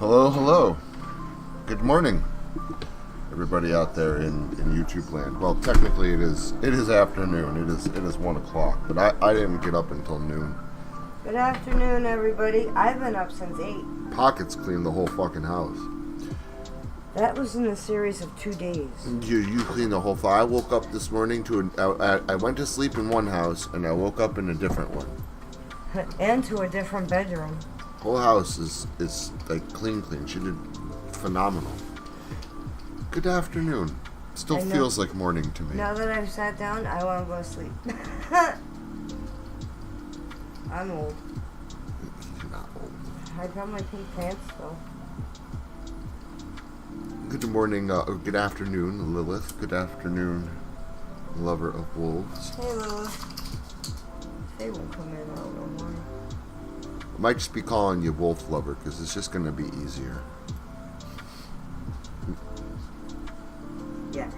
Hello, hello. Good morning, everybody out there in YouTube land. Well, technically it is afternoon. It is 1 o'clock, but I didn't get up until noon. Good afternoon, everybody. I've been up since 8. Pockets cleaned the whole fucking house. That was in a series of 2 days. You cleaned the whole I woke up this morning I went to sleep in one house and I woke up in a different one. And to a different bedroom. Whole house is like clean. She did phenomenal. Good afternoon. Still feels like morning to me. Now that I've sat down, I want to go to sleep. I'm old. You're not old. I got my pink pants though. Good morning, good afternoon, Lilith. Good afternoon, lover of wolves. Hey, Lilith. They won't come in, I don't know why. I might just be calling you wolf lover because it's just going to be easier. Yeah.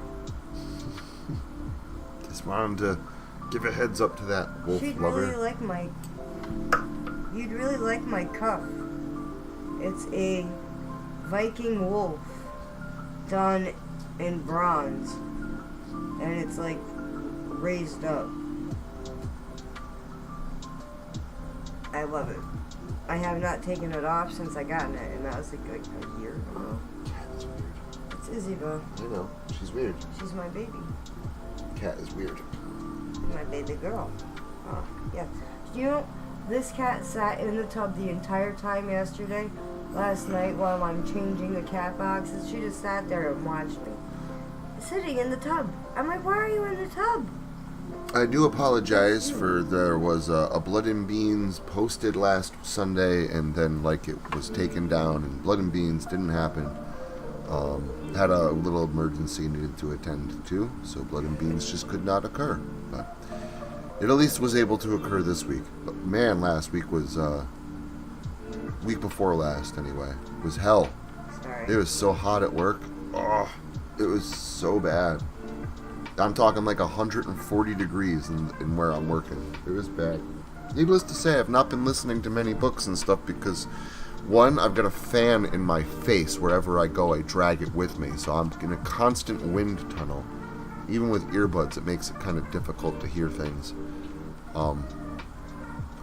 Just wanted to give a heads up to that wolf lover. You'd really like my cuff. It's a Viking wolf done in bronze. And it's like raised up. I love it. I have not taken it off since I got it, and that was like a year ago. Cat is weird. It's Isabel. I know. She's weird. She's my baby. Cat is weird. My baby girl. Oh, yeah. You know, this cat sat in the tub the entire time yesterday, last night while I'm changing the cat boxes. She just sat there and watched me. Sitting in the tub. I'm like, why are you in the tub? I do apologize for there was a Blood and Beans posted last Sunday and then it was taken down and Blood and Beans didn't happen. Had a little emergency needed to attend to, so Blood and Beans just could not occur. But it at least was able to occur this week. But man, last week was week before last anyway. Was hell. Sorry. It was so hot at work. Oh, it was so bad. I'm talking like 140 degrees in where I'm working. It was bad. Needless to say, I've not been listening to many books and stuff because, one, I've got a fan in my face. Wherever I go, I drag it with me. So I'm in a constant wind tunnel. Even with earbuds, it makes it kind of difficult to hear things.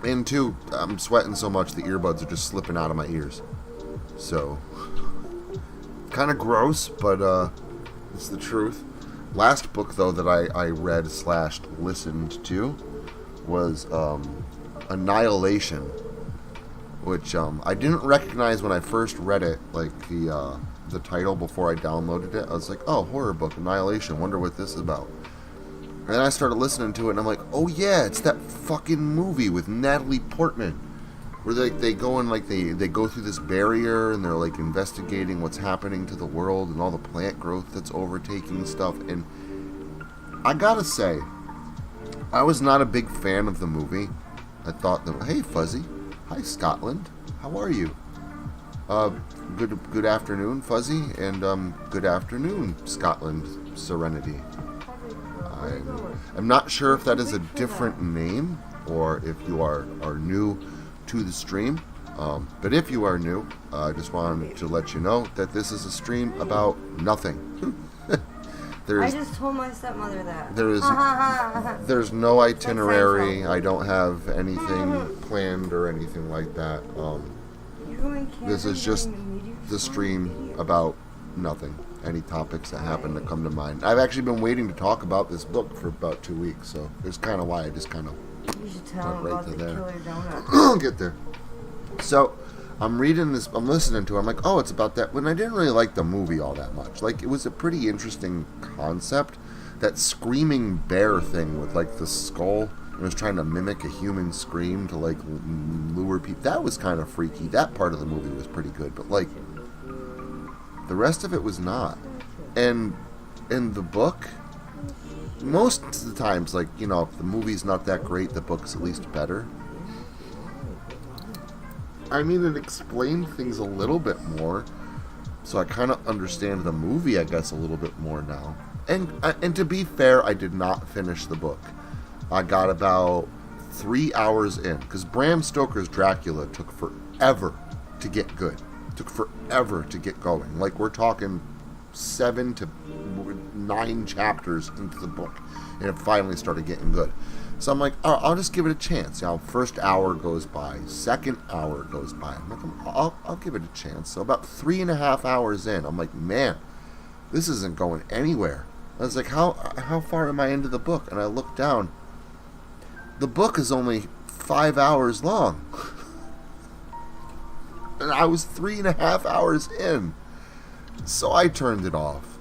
And two, I'm sweating so much the earbuds are just slipping out of my ears. So, kind of gross, but it's the truth. Last book, though, that I read / listened to was Annihilation, which I didn't recognize when I first read it, like the title before I downloaded it. I was like, oh, horror book, Annihilation, wonder what this is about. And then I started listening to it, and I'm like, oh yeah, it's that fucking movie with Natalie Portman, where they go and they go through this barrier and they're like investigating what's happening to the world and all the plant growth that's overtaking stuff. And I gotta say, I was not a big fan of the movie. I thought that, hey Fuzzy, hi Scotland, how are you? Good afternoon Fuzzy, and good afternoon Scotland Serenity. I'm not sure if that is a different name or if you are new to the stream, but if you are new, I just wanted to let you know that this is a stream about nothing. I just told my stepmother that. There's no itinerary. I don't have anything planned or anything like that. This is just the stream about nothing. Any topics that happen to come to mind. I've actually been waiting to talk about this book for about 2 weeks, so it's kind of why I just kind of You should tell him about the killer donut. I'll get there. So, I'm reading this, I'm listening to it, I'm like, oh, it's about that. When I didn't really like the movie all that much. Like, it was a pretty interesting concept. That screaming bear thing with, like, the skull. It was trying to mimic a human scream to, like, lure people. That was kind of freaky. That part of the movie was pretty good. But, like, the rest of it was not. And in the book, most of the times, like, you know, if the movie's not that great, the book's at least better. I mean, it explained things a little bit more, so I kind of understand the movie, I guess, a little bit more now. And to be fair, I did not finish the book. I got about 3 hours in, because Bram Stoker's Dracula took forever to get good. It took forever to get going. Like, we're talking 7 to 9 chapters into the book, and it finally started getting good. So I'm like, oh, I'll just give it a chance. First hour goes by, second hour goes by. I'm like, I'll give it a chance. So about 3.5 hours in, I'm like, man, this isn't going anywhere. I was like, how far am I into the book? And I looked down. The book is only 5 hours long. And I was 3.5 hours in. So I turned it off.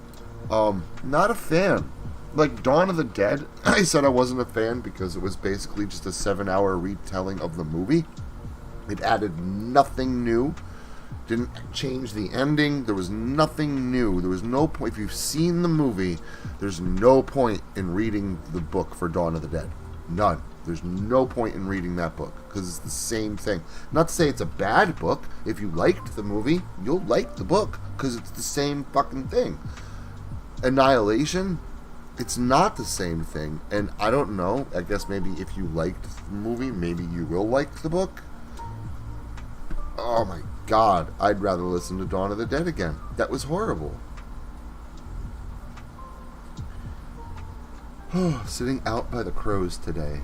Not a fan. Like Dawn of the Dead, I said I wasn't a fan because it was basically just a 7-hour retelling of the movie. It added nothing new. Didn't change the ending. There was nothing new. There was no point. If you've seen the movie, there's no point in reading the book for Dawn of the Dead. None. There's no point in reading that book because it's the same thing. Not to say it's a bad book. If you liked the movie, you'll like the book because it's the same fucking thing. Annihilation, it's not the same thing. And I don't know. I guess maybe if you liked the movie, maybe you will like the book. Oh my God. I'd rather listen to Dawn of the Dead again. That was horrible. Sitting out by the crows today.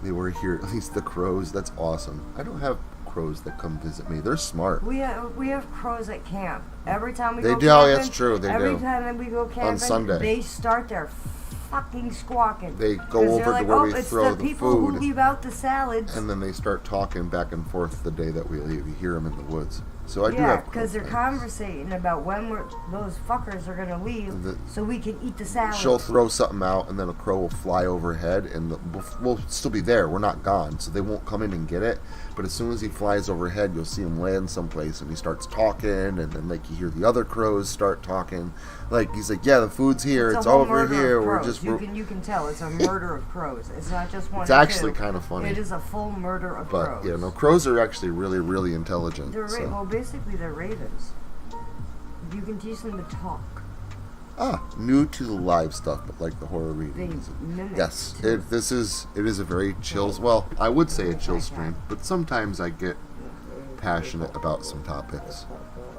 They were here, at least the crows. That's awesome. I don't have crows that come visit me. They're smart. We have crows at camp. Every time we They go do. camping, Oh, that's true. They every do. time we go camping, On Sunday. they start their fucking squawking. They go 'Cause over they're like, to where oh, we it's throw the the people food. who leave out the salads. And then they start talking back and forth the day that we leave. You hear them in the woods. So I do Yeah, have because they're crows. conversating about when those fuckers are going to leave so we can eat the salad. She'll throw something out, and then a crow will fly overhead, and we'll still be there. We're not gone, so they won't come in and get it. But as soon as he flies overhead, you'll see him land someplace, and he starts talking, and then like you hear the other crows start talking. Like he's like, "Yeah, the food's here. It's a whole over murder here. of We're crows. just." You can tell it's a murder of crows. It's not just one. It's or actually two. kind of funny. It is a full murder of But crows. yeah, no, crows are actually really, really intelligent. They're so. well, basically they're ravens. You can teach them to talk. New to the live stuff, but like the horror They readings. mimic. Yes, too. it is a very chill. Well, I would say a chill stream, but sometimes I get passionate about some topics.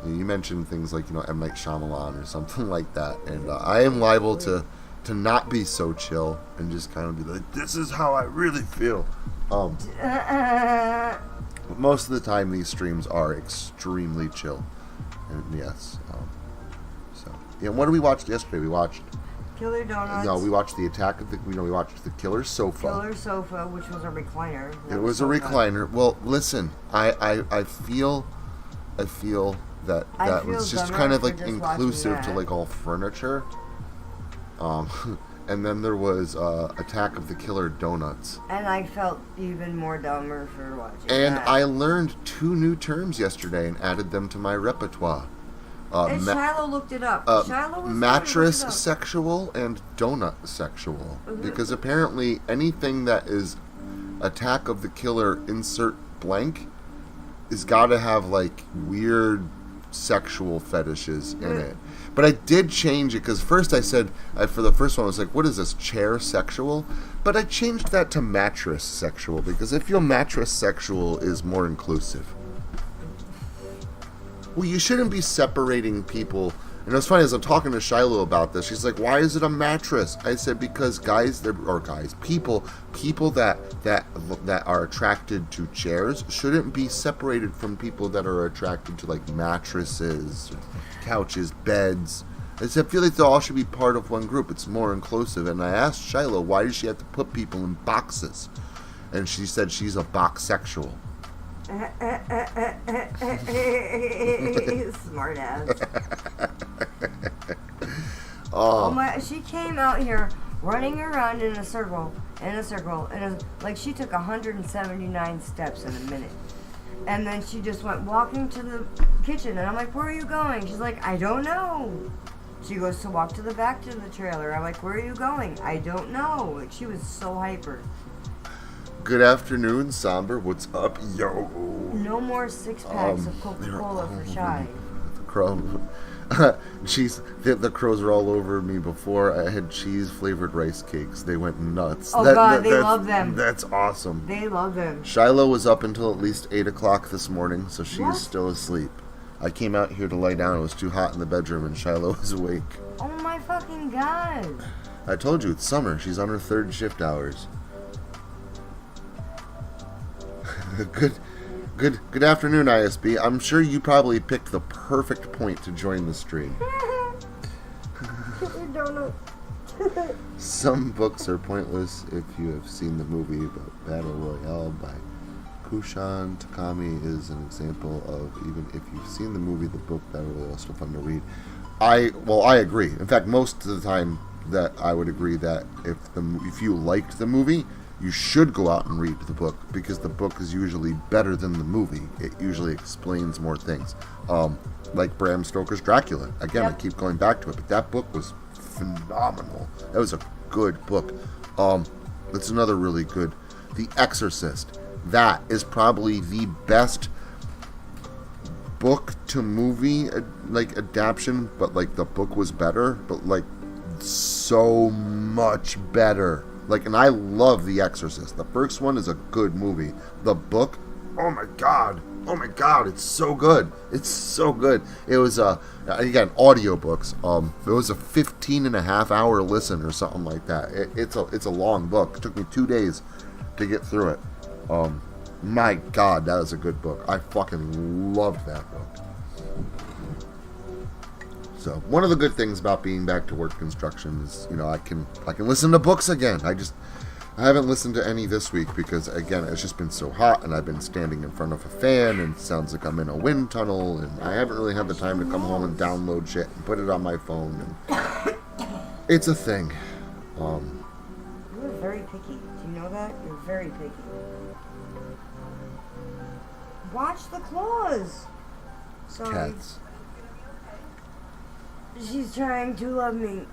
You mentioned things like M. Night Shyamalan or something like that, and I am liable to not be so chill and just kind of be like, "This is how I really feel." But most of the time, these streams are extremely chill, and yes. So yeah, what did we watch yesterday? We watched. Killer Donuts. No, we watched the Attack of the. We watched the Killer Sofa. Killer Sofa, which was a recliner. It was a recliner. Well, listen, I feel that I feel was just dumber kind of for like just inclusive watching to that. like all furniture. And then there was Attack of the Killer Donuts. And I felt even more dumber for watching And that. I learned 2 new terms yesterday and added them to my repertoire. And Shiloh looked it up. Shiloh was Mattress looked it up. sexual and donut sexual. Mhm. Because apparently anything that is Attack of the Killer insert blank is got to have like weird sexual fetishes in it. But I did change it because first I said, for the first one I was like, what is this, chair sexual? But I changed that to mattress sexual because I feel mattress sexual is more inclusive. Well, you shouldn't be separating people. And it was funny as I'm talking to Shiloh about this. She's like, "Why is it a mattress?" I said, "Because people that are attracted to chairs shouldn't be separated from people that are attracted to like mattresses, couches, beds." I said, "I feel like they all should be part of one group. It's more inclusive." And I asked Shiloh, "Why does she have to put people in boxes?" And she said she's a boxsexual. Smart ass. Oh my! She came out here running around in a circle, like she took 179 steps in a minute. And then she just went walking to the kitchen, and I'm like, "Where are you going?" She's like, "I don't know." She goes to walk to the back to the trailer. I'm like, "Where are you going?" "I don't know." Like, she was so hyper. Good afternoon, Somber. What's up, yo? No more 6-packs of Coca-Cola for Shy. The crow. The crows are all over me before. I had cheese-flavored rice cakes. They went nuts. Oh, God, they love them. That's awesome. They love them. Shiloh was up until at least 8 o'clock this morning, so she's What? still asleep. I came out here to lie down. It was too hot in the bedroom, and Shiloh was awake. Oh my fucking god. I told you, it's summer. She's on her 3rd shift hours. Good afternoon, ISB. I'm sure you probably picked the perfect point to join the stream. Donut. Some books are pointless if you have seen the movie, but Battle Royale by Kushan Takami is an example of, even if you've seen the movie, the book Battle Royale is still fun to read. I agree. In fact, most of the time that I would agree that if you liked the movie, you should go out and read the book, because the book is usually better than the movie. It usually explains more things. Like Bram Stoker's Dracula. Again, I keep going back to it, but that book was phenomenal. That was a good book. That's another really good. The Exorcist. That is probably the best book to movie adaptation, but the book was better, but so much better. And I love The Exorcist. The first one is a good movie. The book, oh my god, it's so good. It's so good. It was again, audiobooks. It was a 15.5-hour listen or something like that. It's a long book. It took me 2 days to get through it. My god, that was a good book. I fucking loved that book. So one of the good things about being back to work construction is, I can listen to books again. I haven't listened to any this week because, again, it's just been so hot, and I've been standing in front of a fan, and it sounds like I'm in a wind tunnel, and I haven't really had the time to come home and download shit and put it on my phone. And it's a thing. You're very picky. Do you know that? You're very picky. Watch the claws. Sorry. Cats. She's trying to love me.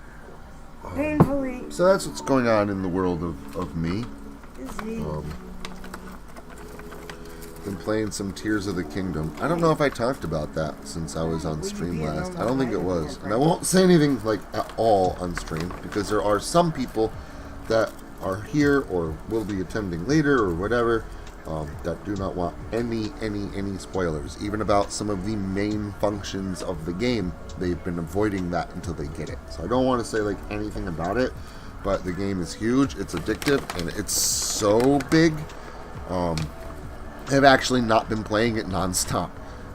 Painfully. So that's what's going on in the world of me. Is he? Been playing some Tears of the Kingdom. I don't know if I talked about that since I was on stream last. I don't think it was. And I won't say anything at all on stream, because there are some people that are here or will be attending later or whatever that do not want any spoilers, even about some of the main functions of the game. They've been avoiding that until they get it. So I don't want to say anything about it, but the game is huge, it's addictive, and it's so big. I've actually not been playing it nonstop.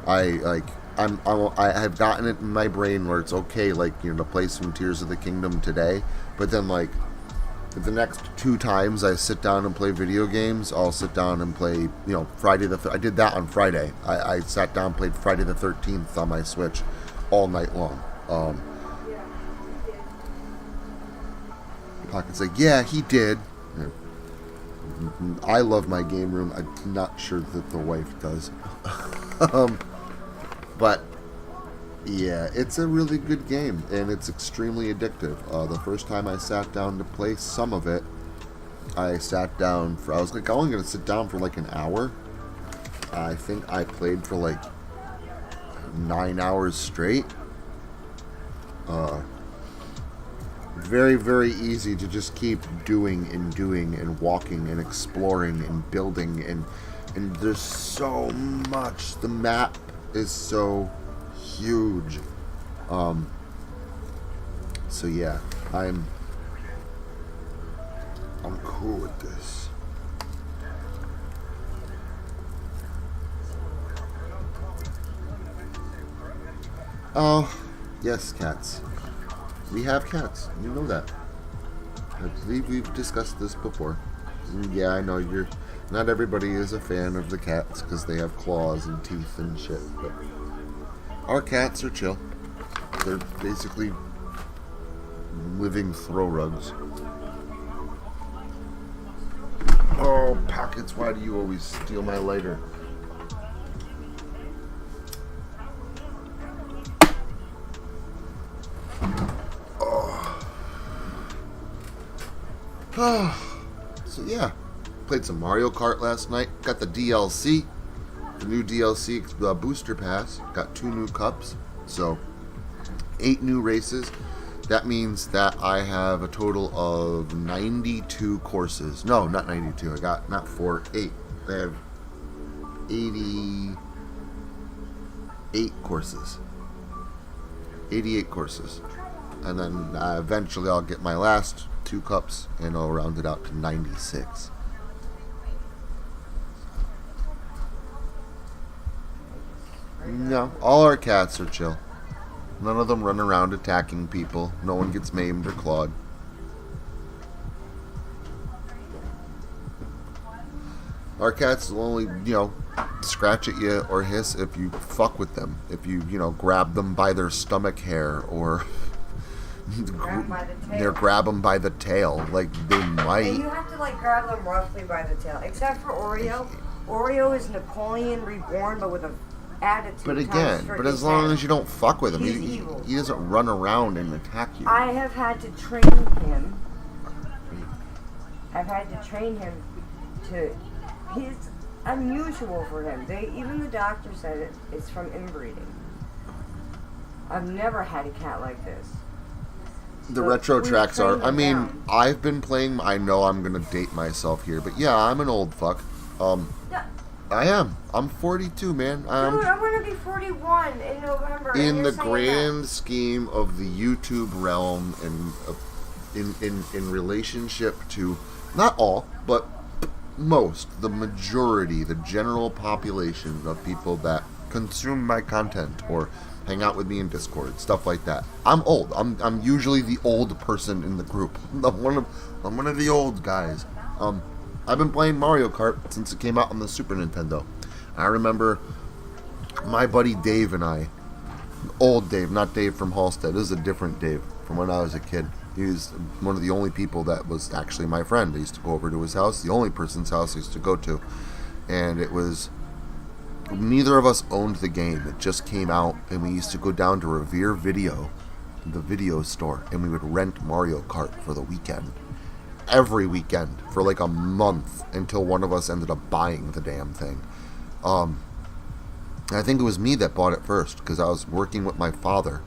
I have gotten it in my brain where it's okay, to play some Tears of the Kingdom today, but then the next 2 times I sit down and play video games, I'll sit down and play, I did that on Friday. I sat down and played Friday the 13th on my Switch all night long. Pocket's like, yeah, he did. I love my game room. I'm not sure that the wife does. But yeah, it's a really good game, and it's extremely addictive. The first time I sat down to play some of it, I sat down for, I was only going to sit down for an hour. I think I played for 9 hours straight. Very, very easy to just keep doing and walking and exploring and building, and there's so much. The map is so huge. So yeah, I'm cool with this. Oh, yes, cats. We have cats. You know that. I believe we've discussed this before. And yeah, I know not everybody is a fan of the cats because they have claws and teeth and shit, but our cats are chill. They're basically living throw rugs. Oh, Pockets, why do you always steal my lighter? So yeah, played some Mario Kart last night. Got the DLC, the new DLC, the booster pass. Got 2 new cups, so 8 new races. That means that I have a total of 92 courses. No, not 92. I got not 4, 8. I have 80. 88 courses. 88 courses. And then eventually I'll get my last 2 cups and I'll round it out to 96. No, all our cats are chill. None of them run around attacking people. No one gets maimed or clawed. Our cats will only, scratch at you or hiss if you fuck with them. If you, grab them by their stomach hair or grab them by the tail. Like, they might. And you have to, grab them roughly by the tail. Except for Oreo. Oreo is Napoleon reborn, but with an attitude. But again, as long as you don't fuck with him, he's evil. He doesn't run around and attack you. I have had to train him. He's unusual for him. Even the doctor said it's from inbreeding. I've never had a cat like this. The retro tracks are... I mean, I've been playing... I know I'm going to date myself here, but yeah, I'm an old fuck. Yeah. I am. I'm 42, man. Dude, I'm going to be 41 in November. In the grand scheme of the YouTube realm and in relationship to... Not all, but... the majority, the general population of people that consume my content or hang out with me in Discord, stuff like that. I'm old. I'm usually the old person in the group. I'm one of the old guys. I've been playing Mario Kart since it came out on the Super Nintendo. I remember my buddy Dave and I, old Dave, not Dave from Halstead. This is a different Dave from when I was a kid. He was one of the only people that was actually my friend. I used to go over to his house, the only person's house I used to go to. And it was... Neither of us owned the game. It just came out, and we used to go down to Revere Video, the video store, and we would rent Mario Kart for the weekend. Every weekend, for like a month, until one of us ended up buying the damn thing. I think it was me that bought it first, because I was working with my father,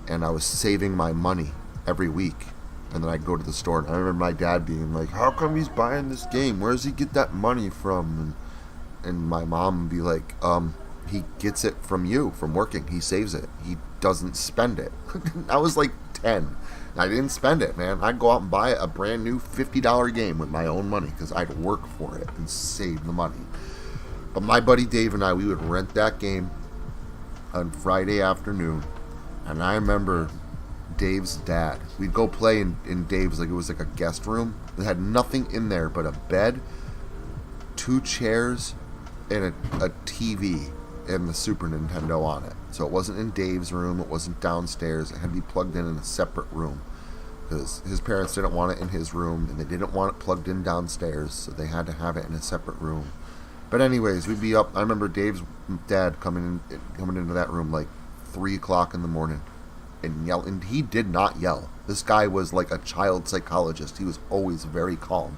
and I was saving my money every week, and then I'd go to the store, and I remember my dad being like, how come he's buying this game? Where does he get that money from? And my mom would be like, he gets it from you, from working. He saves it. He doesn't spend it. I was like 10. I didn't spend it, man. I'd go out and buy a brand new $50 game with my own money, because I'd work for it and save the money. But my buddy Dave and I, we would rent that game on Friday afternoon, and I remember... Dave's dad. We'd go play in Dave's, it was like a guest room. It had nothing in there but a bed, 2 chairs, and a TV and the Super Nintendo on it. So it wasn't in Dave's room, it wasn't downstairs. It had to be plugged in a separate room because his parents didn't want it in his room and they didn't want it plugged in downstairs, so they had to have it in a separate room. But anyways, we'd be up. I remember Dave's dad coming into that room like 3 o'clock in the morning and yell, and he did not yell. This guy was like a child psychologist. He was always very calm.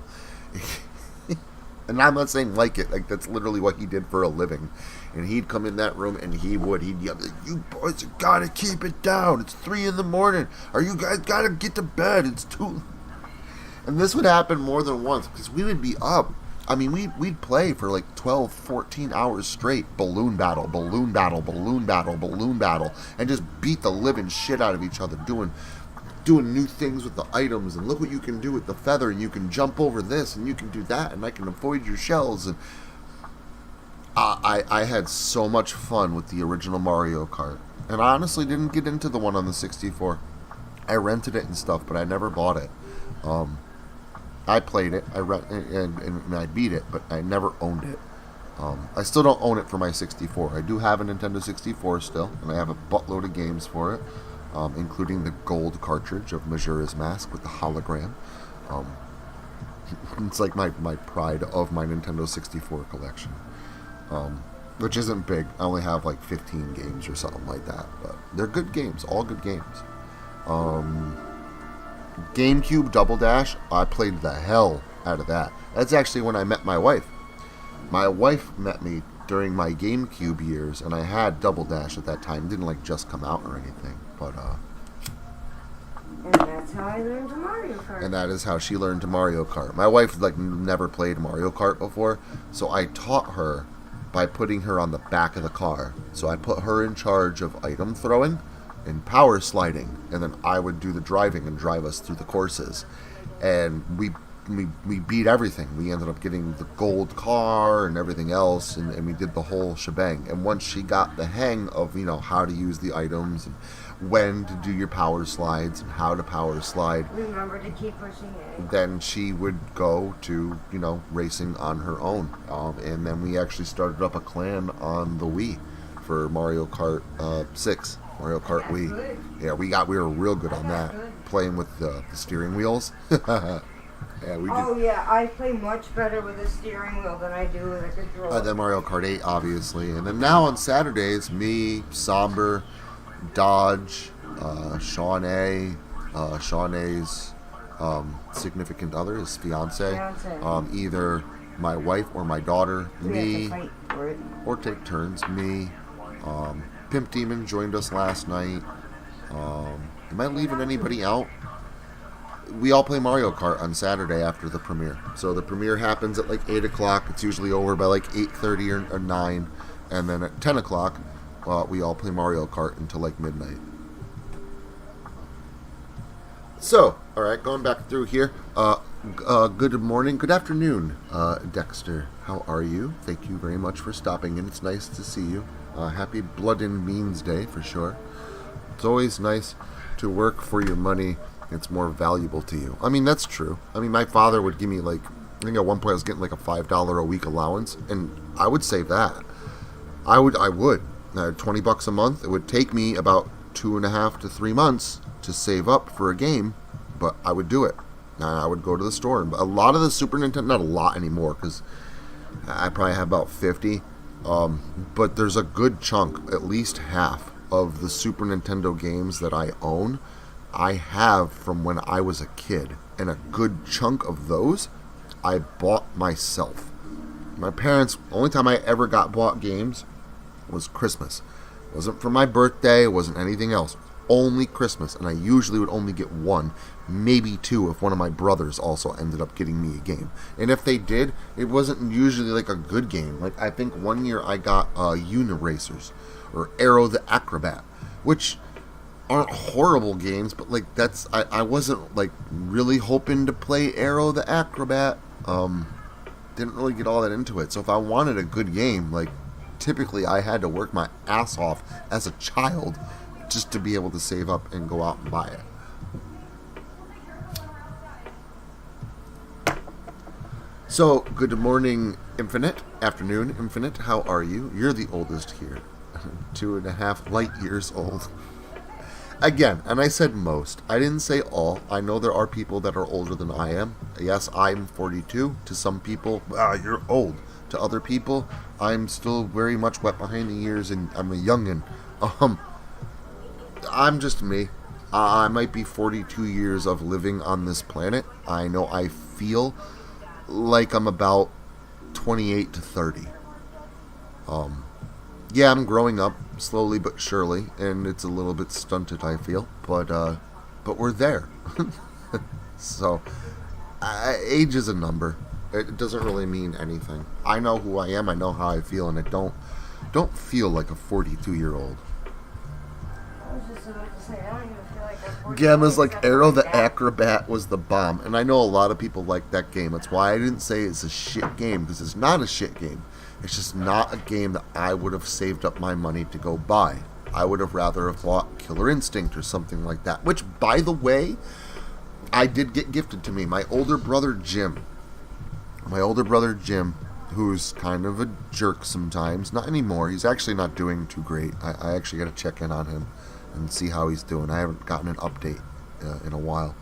And I'm not saying like it, like that's literally what he did for a living. And he'd come in that room and he'd yell, you boys have got to keep it down. It's 3 in the morning. Or you guys got to get to bed. It's 2. And this would happen more than once because we would be up. I mean, we'd play for like 12, 14 hours straight. Balloon battle, balloon battle, balloon battle, balloon battle. And just beat the living shit out of each other doing new things with the items. And look what you can do with the feather. And you can jump over this. And you can do that. And I can avoid your shells. And I had so much fun with the original Mario Kart. And I honestly didn't get into the one on the 64. I rented it and stuff, but I never bought it. I played it, and I beat it, but I never owned it. I still don't own it for my 64. I do have a Nintendo 64 still, and I have a buttload of games for it, including the gold cartridge of Majora's Mask with the hologram. It's like my pride of my Nintendo 64 collection, which isn't big. I only have like 15 games or something like that, but they're good games, all good games. GameCube Double Dash, I played the hell out of that. That's actually when I met my wife. My wife met me during my GameCube years, and I had Double Dash at that time. It didn't like just come out or anything, but and that's how I learned to Mario Kart. And that is how she learned to Mario Kart. My wife like never played Mario Kart before, so I taught her by putting her on the back of the car. So I put her in charge of item throwing and power sliding, and then I would do the driving and drive us through the courses. And we beat everything. We ended up getting the gold car and everything else, and we did the whole shebang. And once she got the hang of, how to use the items and when to do your power slides and how to power slide, remember to keep pushing it. then she would go to, racing on her own. And then we actually started up a clan on the Wii for Mario Kart 6. Mario Kart That's Wii. good. Yeah, we were real good on that. Good. Playing with the steering wheels. Yeah, we did. Oh yeah, I play much better with a steering wheel than I do with a controller. Then Mario Kart 8, obviously. And then now on Saturdays, me, Somber, Dodge, Sean A, Sean A's significant other, his fiance. Either my wife or my daughter, We me, have to fight for it. or take turns, me. Pimp Demon joined us last night. Am I leaving anybody out? We all play Mario Kart on Saturday after the premiere. So the premiere happens at like 8 o'clock. It's usually over by like 8:30 or 9. And then at 10 o'clock, we all play Mario Kart until like midnight. So, alright, going back through here. Good morning, good afternoon, Dexter. How are you? Thank you very much for stopping in. It's nice to see you. Happy Blood and Beans Day for sure. It's always nice to work for your money. It's more valuable to you. I mean, that's true. I mean, my father would give me I think at one point I was getting like a $5 a week allowance, and I would save that. I would. $20 a month. It would take me about 2.5 to 3 months to save up for a game, but I would do it. I would go to the store. A lot of the Super Nintendo, not a lot anymore, because I probably have about 50. But there's a good chunk, at least half, of the Super Nintendo games that I own, I have from when I was a kid. And a good chunk of those, I bought myself. My parents, only time I ever got bought games was Christmas. It wasn't for my birthday, it wasn't anything else. Only Christmas. And I usually would only get one, maybe two, if one of my brothers also ended up getting me a game. And if they did, it wasn't usually like a good game. Like, I think one year I got Uniracers, or Arrow the Acrobat, which aren't horrible games, but like I wasn't like really hoping to play Arrow the Acrobat. Didn't really get all that into it. So if I wanted a good game, like typically I had to work my ass off as a child just to be able to save up and go out and buy it. So, good morning, Infinite. Afternoon, Infinite. How are you? You're the oldest here. 2.5 light years old. Again, and I said most. I didn't say all. I know there are people that are older than I am. Yes, I'm 42. To some people, you're old. To other people, I'm still very much wet behind the ears and I'm a youngin'. I'm just me. I might be 42 years of living on this planet. I know I feel like I'm about 28 to 30. Yeah, I'm growing up slowly but surely, and it's a little bit stunted, I feel, but we're there. So, age is a number. It doesn't really mean anything. I know who I am, I know how I feel, and I don't feel like a 42-year-old. I was just about to say, I don't even feel like I'm 40. Gamma's like Arrow the Acrobat was the bomb, and I know a lot of people like that game. That's why I didn't say it's a shit game, because it's not a shit game. It's just not a game that I would have saved up my money to go buy. I would have rather have bought Killer Instinct or something like that, which, by the way, I did get gifted to me. My older brother Jim, who's kind of a jerk sometimes, not anymore. He's actually not doing too great. I actually got to check in on him and see how he's doing. I haven't gotten an update in a while.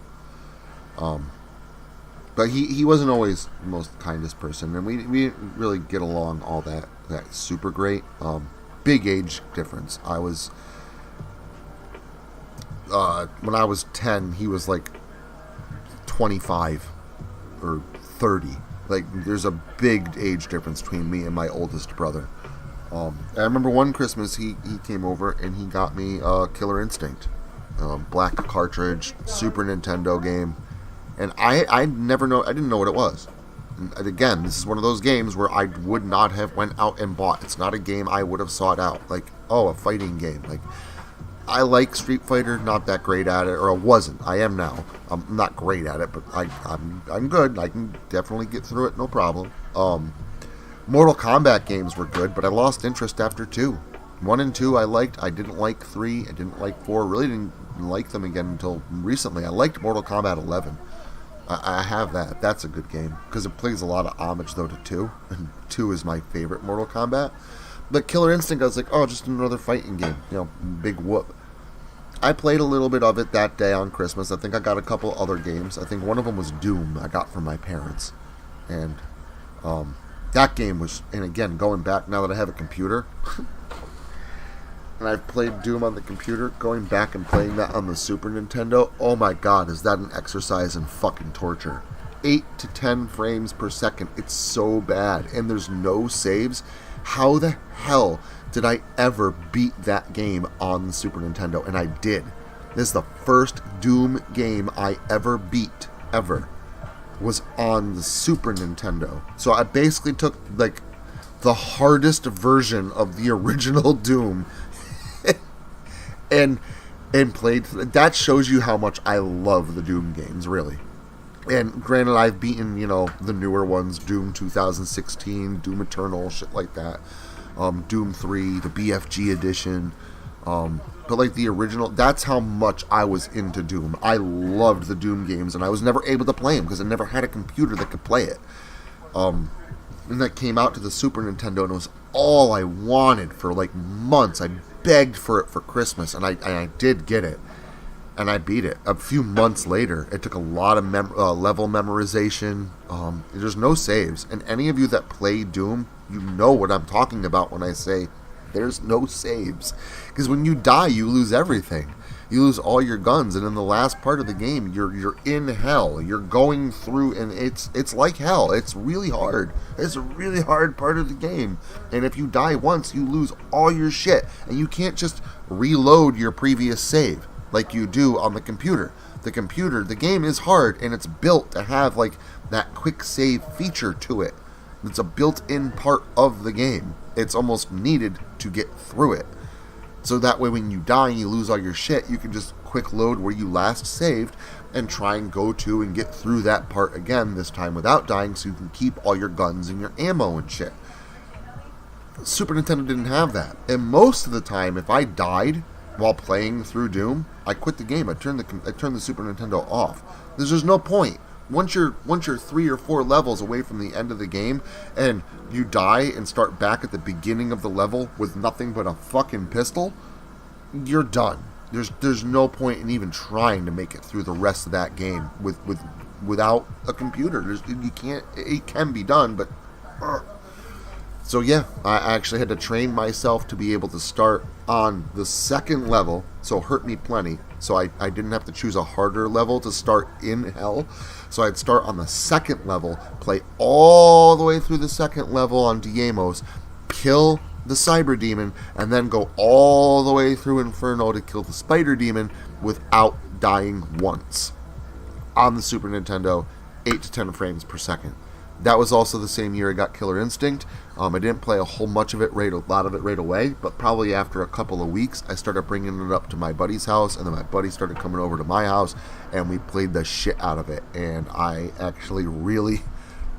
But he wasn't always the most kindest person, and we didn't really get along all that super great. Big age difference. I was when I was 10, he was like 25 or 30. Like, there's a big age difference between me and my oldest brother. I remember one Christmas he came over and he got me Killer Instinct, black cartridge, Super Nintendo game, and I didn't know what it was. And again, this is one of those games where I would not have went out and bought. It's not a game I would have sought out. Like, oh, a fighting game. Like, I like Street Fighter, not that great at it, or I wasn't. I am now. I'm not great at it, but I'm good. I can definitely get through it, no problem. Mortal Kombat games were good, but I lost interest after 2. 1 and 2 I liked. I didn't like 3. I didn't like 4. Really didn't like them again until recently. I liked Mortal Kombat 11. I have that. That's a good game because it plays a lot of homage though to 2, and 2 is my favorite Mortal Kombat. But Killer Instinct, I was like, oh, just another fighting game, big whoop. I played a little bit of it that day on Christmas. I think I got a couple other games. I think one of them was Doom. I got from my parents, and that game was. And again, going back now that I have a computer. And I've played Doom on the computer, going back and playing that on the Super Nintendo, oh my god, is that an exercise in fucking torture. 8 to 10 frames per second, it's so bad, and there's no saves. How the hell did I ever beat that game on the Super Nintendo? And I did. This is the first Doom game I ever beat, ever, was on the Super Nintendo. So I basically took, like, the hardest version of the original Doom and played. That shows you how much I love the Doom games, really. And granted, I've beaten, the newer ones, Doom 2016, Doom Eternal, shit like that. Doom 3, the BFG edition. But like the original, that's how much I was into Doom. I loved the Doom games, and I was never able to play them because I never had a computer that could play it. And that came out to the Super Nintendo, and it was all I wanted for like months. I begged for it for Christmas, and I did get it, and I beat it. A few months later, it took a lot of level memorization. There's no saves, and any of you that play Doom, you know what I'm talking about when I say there's no saves, because when you die, you lose everything. You lose all your guns, and in the last part of the game, you're in hell. You're going through, and it's like hell. It's really hard. It's a really hard part of the game. And if you die once, you lose all your shit, and you can't just reload your previous save like you do on the computer. The game is hard, and it's built to have like that quick save feature to it. It's a built-in part of the game. It's almost needed to get through it. So that way when you die and you lose all your shit, you can just quick load where you last saved and try and go to and get through that part again, this time without dying, so you can keep all your guns and your ammo and shit. Super Nintendo didn't have that. And most of the time, if I died while playing through Doom, I quit the game. I turned the Super Nintendo off. There's no point. Once you're 3 or 4 levels away from the end of the game and you die and start back at the beginning of the level with nothing but a fucking pistol, you're done. There's no point in even trying to make it through the rest of that game without a computer. You can't. It can be done, but so yeah, I actually had to train myself to be able to start on the second level, so it hurt me plenty. So I didn't have to choose a harder level to start in hell. So I'd start on the second level, play all the way through the second level on Diemos, kill the Cyber Demon, and then go all the way through Inferno to kill the Spider Demon without dying once. On the Super Nintendo, 8 to 10 frames per second. That was also the same year I got Killer Instinct. I didn't play a lot of it right away, but probably after a couple of weeks, I started bringing it up to my buddy's house, and then my buddy started coming over to my house, and we played the shit out of it. And I actually really,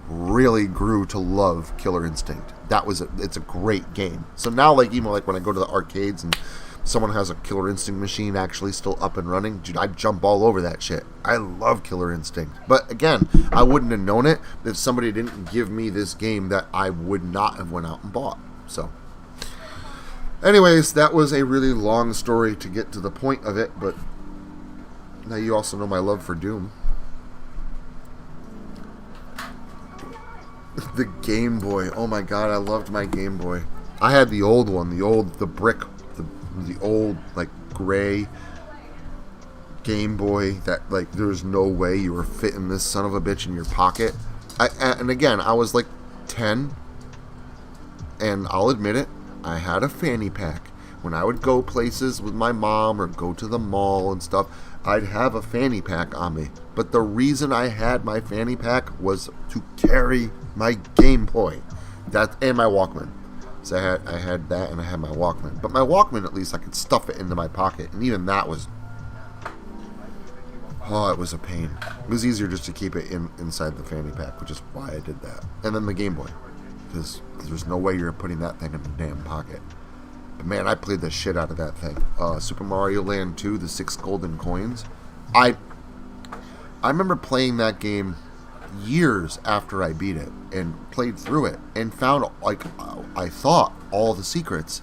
really grew to love Killer Instinct. It's a great game. So now, even when I go to the arcades and someone has a Killer Instinct machine actually still up and running, dude, I jump all over that shit. I love Killer Instinct. But again, I wouldn't have known it if somebody didn't give me this game that I would not have went out and bought. So anyways, that was a really long story to get to the point of it, but now you also know my love for Doom. The Game Boy. Oh my god, I loved my Game Boy. I had the old one, the brick, the old, gray Game Boy that, there was no way you were fitting this son of a bitch in your pocket. And again, I was, 10, and I'll admit it, I had a fanny pack. when I would go places with my mom or go to the mall and stuff, I'd have a fanny pack on me. But the reason I had my fanny pack was to carry my Game Boy. And my Walkman. So I had that and I had my Walkman. But my Walkman, at least, I could stuff it into my pocket. And even that was... Oh, it was a pain. It was easier just to keep it inside the fanny pack, which is why I did that. And then the Game Boy. Because there's no way you're putting that thing in the damn pocket. But man, I played the shit out of that thing. Super Mario Land 2, the 6 golden coins. I remember playing that game years after I beat it and played through it and found, like, I thought, all the secrets.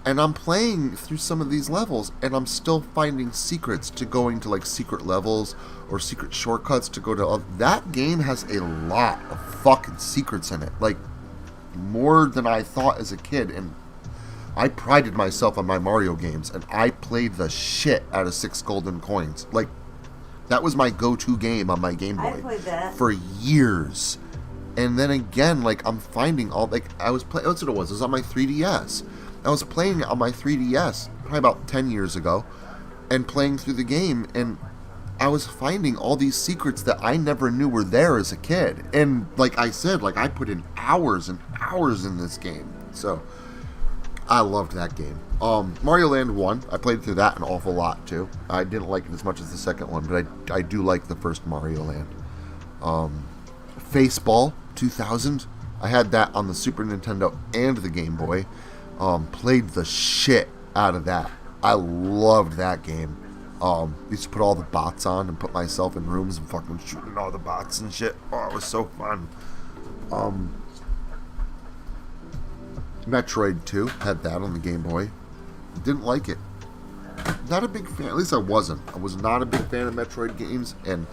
And I'm playing through some of these levels and I'm still finding secrets to going to, like, secret levels or secret shortcuts to go to. That game has a lot of fucking secrets in it. Like, more than I thought as a kid. And I prided myself on my Mario games and I played the shit out of 6 golden coins. Like, that was my go-to game on my Game Boy. I played that for years. And then again, like, I'm finding all, like, I was playing, that's what it was on my 3DS. I was playing on my 3DS probably about 10 years ago and playing through the game, and I was finding all these secrets that I never knew were there as a kid. And like I said, like, I put in hours and hours in this game. So I loved that game. Mario Land 1, I played through that an awful lot too. I didn't like it as much as the second one, but I do like the first Mario Land. Faceball 2000, I had that on the Super Nintendo and the Game Boy. Played the shit out of that. I loved that game. Used to put all the bots on and put myself in rooms and fucking shooting all the bots and shit. Oh, it was so fun. Metroid 2, had that on the Game Boy. Didn't like it. Not a big fan. At least I wasn't. I was not a big fan of Metroid games, and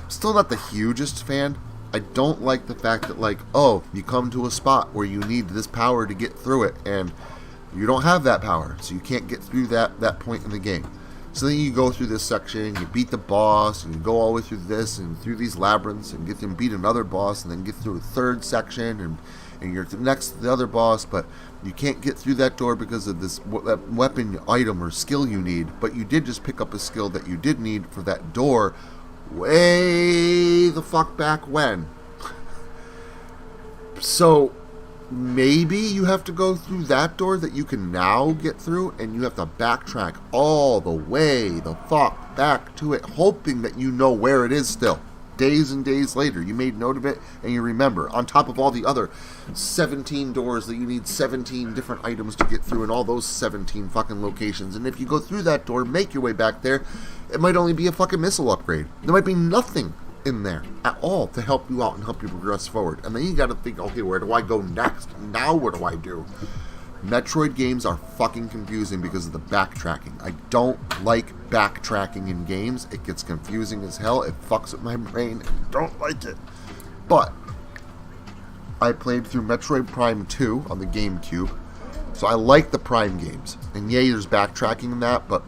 still not the hugest fan. I don't like the fact that, like, oh, you come to a spot where you need this power to get through it, and you don't have that power, so you can't get through that point in the game. So then you go through this section, you beat the boss, and you go all the way through this, and through these labyrinths, and get them beat another boss, and then get through a third section, and you're next to the other boss, but you can't get through that door because of this weapon item or skill you need, but you did just pick up a skill that you did need for that door way the fuck back when. So maybe you have to go through that door that you can now get through, and you have to backtrack all the way the fuck back to it, hoping that you know where it is still. Days and days later, you made note of it and you remember, on top of all the other 17 doors that you need 17 different items to get through in all those 17 fucking locations. And if you go through that door, make your way back there, it might only be a fucking missile upgrade. There might be nothing in there at all to help you out and help you progress forward. And then you gotta think, okay, where do I go next? Now what do I do? Metroid games are fucking confusing because of the backtracking. I don't like backtracking in games. It gets confusing as hell. It fucks with my brain. I don't like it. But I played through Metroid Prime 2 on the GameCube. So I like the Prime games. And yay, there's backtracking in that, but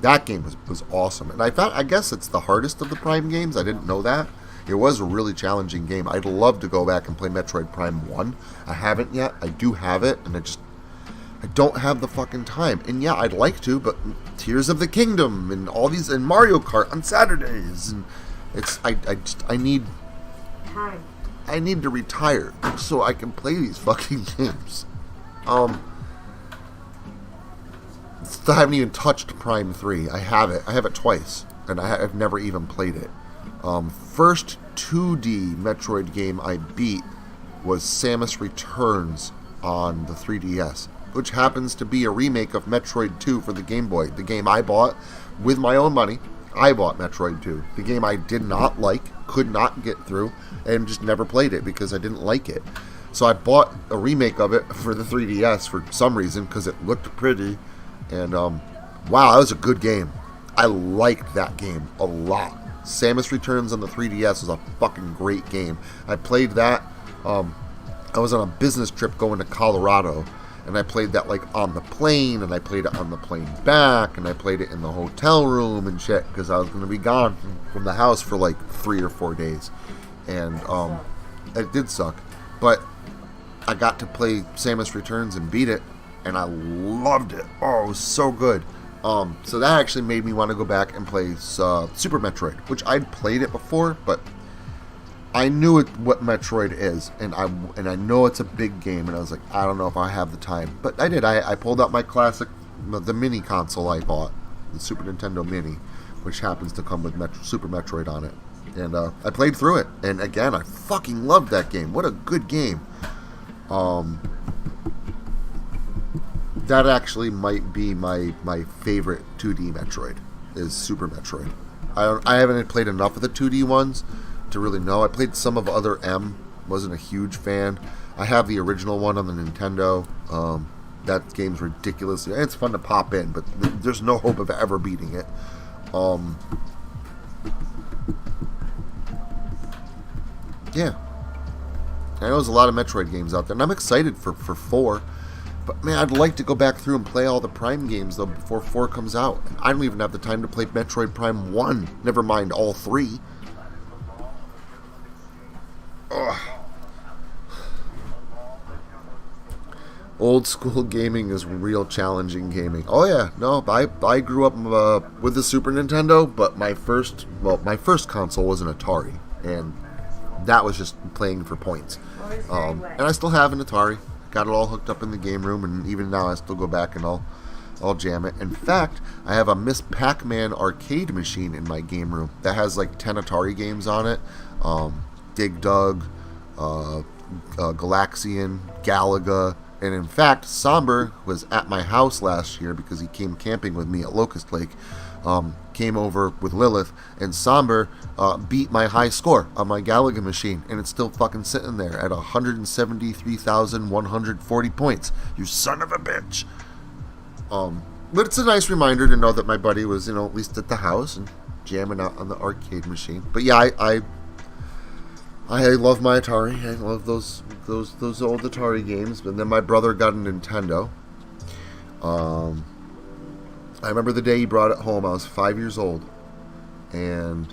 that game was awesome. And I guess it's the hardest of the Prime games. I didn't know that. It was a really challenging game. I'd love to go back and play Metroid Prime 1. I haven't yet. I do have it, and I don't have the fucking time. And yeah, I'd like to, but Tears of the Kingdom and all these, and Mario Kart on Saturdays, and I need time. I need to retire so I can play these fucking games. I haven't even touched Prime 3. I have it twice, and I've never even played it. First 2D Metroid game I beat was Samus Returns on the 3DS, which happens to be a remake of Metroid 2 for the Game Boy. The game I bought with my own money. I bought Metroid 2. The game I did not like, could not get through, and just never played it because I didn't like it. So I bought a remake of it for the 3DS for some reason because it looked pretty. And wow, that was a good game. I liked that game a lot. Samus Returns on the 3DS was a fucking great game. I played that. I was on a business trip going to Colorado, and I played that like on the plane, and I played it on the plane back, and I played it in the hotel room and shit because I was going to be gone from the house for like 3 or 4 days, and it did suck. But I got to play Samus Returns and beat it, and I loved it. Oh, it was so good. So that actually made me want to go back and play Super Metroid, which I'd played it before, but I knew what Metroid is, and I know it's a big game, and I was like, I don't know if I have the time, but I did. I pulled out my classic, the mini console I bought, the Super Nintendo Mini, which happens to come with Super Metroid on it, and I played through it, and again, I fucking loved that game. What a good game. That actually might be my favorite 2D Metroid, is Super Metroid. I haven't played enough of the 2D ones to really know. I played some of Other M, wasn't a huge fan. I have the original one on the Nintendo. That game's ridiculous. It's fun to pop in, but there's no hope of ever beating it. Yeah. I know there's a lot of Metroid games out there, and I'm excited for 4. But, man, I'd like to go back through and play all the Prime games, though, before 4 comes out. I don't even have the time to play Metroid Prime 1, never mind all 3. Ugh. Old school gaming is real challenging gaming. Oh, yeah, no, I grew up with the Super Nintendo, but my first console was an Atari, and that was just playing for points. And I still have an Atari. Got it all hooked up in the game room, and even now I still go back and I'll jam it. In fact, I have a Miss Pac-Man arcade machine in my game room that has like 10 Atari games on it. Dig Dug, Galaxian, Galaga, and in fact, Somber was at my house last year because he came camping with me at Locust Lake. Came over with Lilith, and Somber beat my high score on my Galaga machine, and it's still fucking sitting there at 173,140 points. You son of a bitch. But it's a nice reminder to know that my buddy was, at least at the house and jamming out on the arcade machine. But yeah, I love my Atari. I love those old Atari games. And then my brother got a Nintendo. I remember the day he brought it home. I was 5 years old, and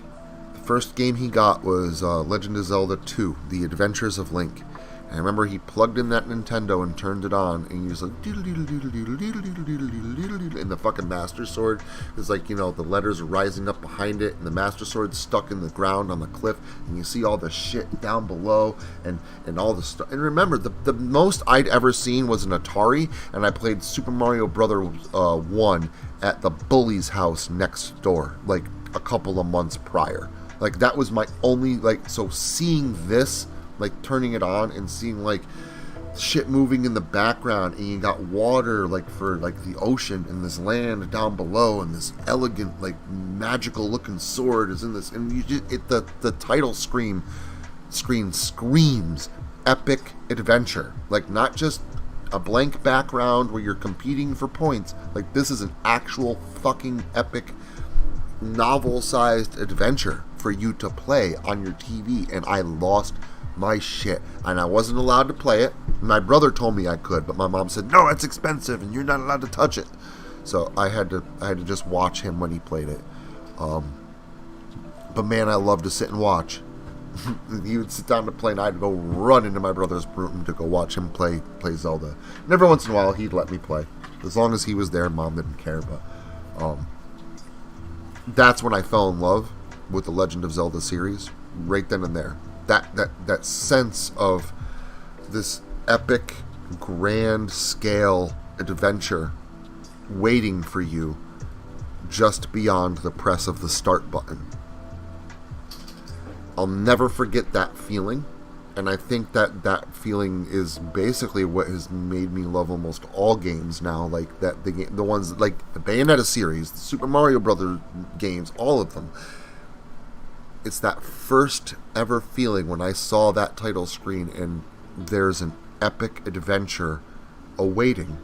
the first game he got was Legend of Zelda 2, The Adventures of Link. And I remember he plugged in that Nintendo and turned it on, and he was like, and the fucking Master Sword is like, the letters are rising up behind it, and the Master Sword's stuck in the ground on the cliff, and you see all the shit down below, and all the stuff. And remember, the most I'd ever seen was an Atari, and I played Super Mario Brothers 1 at the bully's house next door, like a couple of months prior. Like, that was my only, so seeing this, turning it on and seeing, shit moving in the background, and you got water, for, the ocean, and this land down below, and this elegant, magical-looking sword is in this, and the title screen screams epic adventure. Not just a blank background where you're competing for points. This is an actual fucking epic novel-sized adventure for you to play on your TV, and I lost my shit, and I wasn't allowed to play it. My brother told me I could, but my mom said, no, it's expensive and you're not allowed to touch it. So I had to just watch him when he played it. But man, I love to sit and watch. He would sit down to play, and I'd go run into my brother's room to go watch him play Zelda. And every once in a while, he'd let me play. As long as he was there, Mom didn't care. But that's when I fell in love with the Legend of Zelda series, right then and there. That sense of this epic, grand scale adventure waiting for you just beyond the press of the start button. I'll never forget that feeling, and I think that feeling is basically what has made me love almost all games now. The ones like the Bayonetta series, the Super Mario Brothers games, all of them. It's that first ever feeling when I saw that title screen and there's an epic adventure awaiting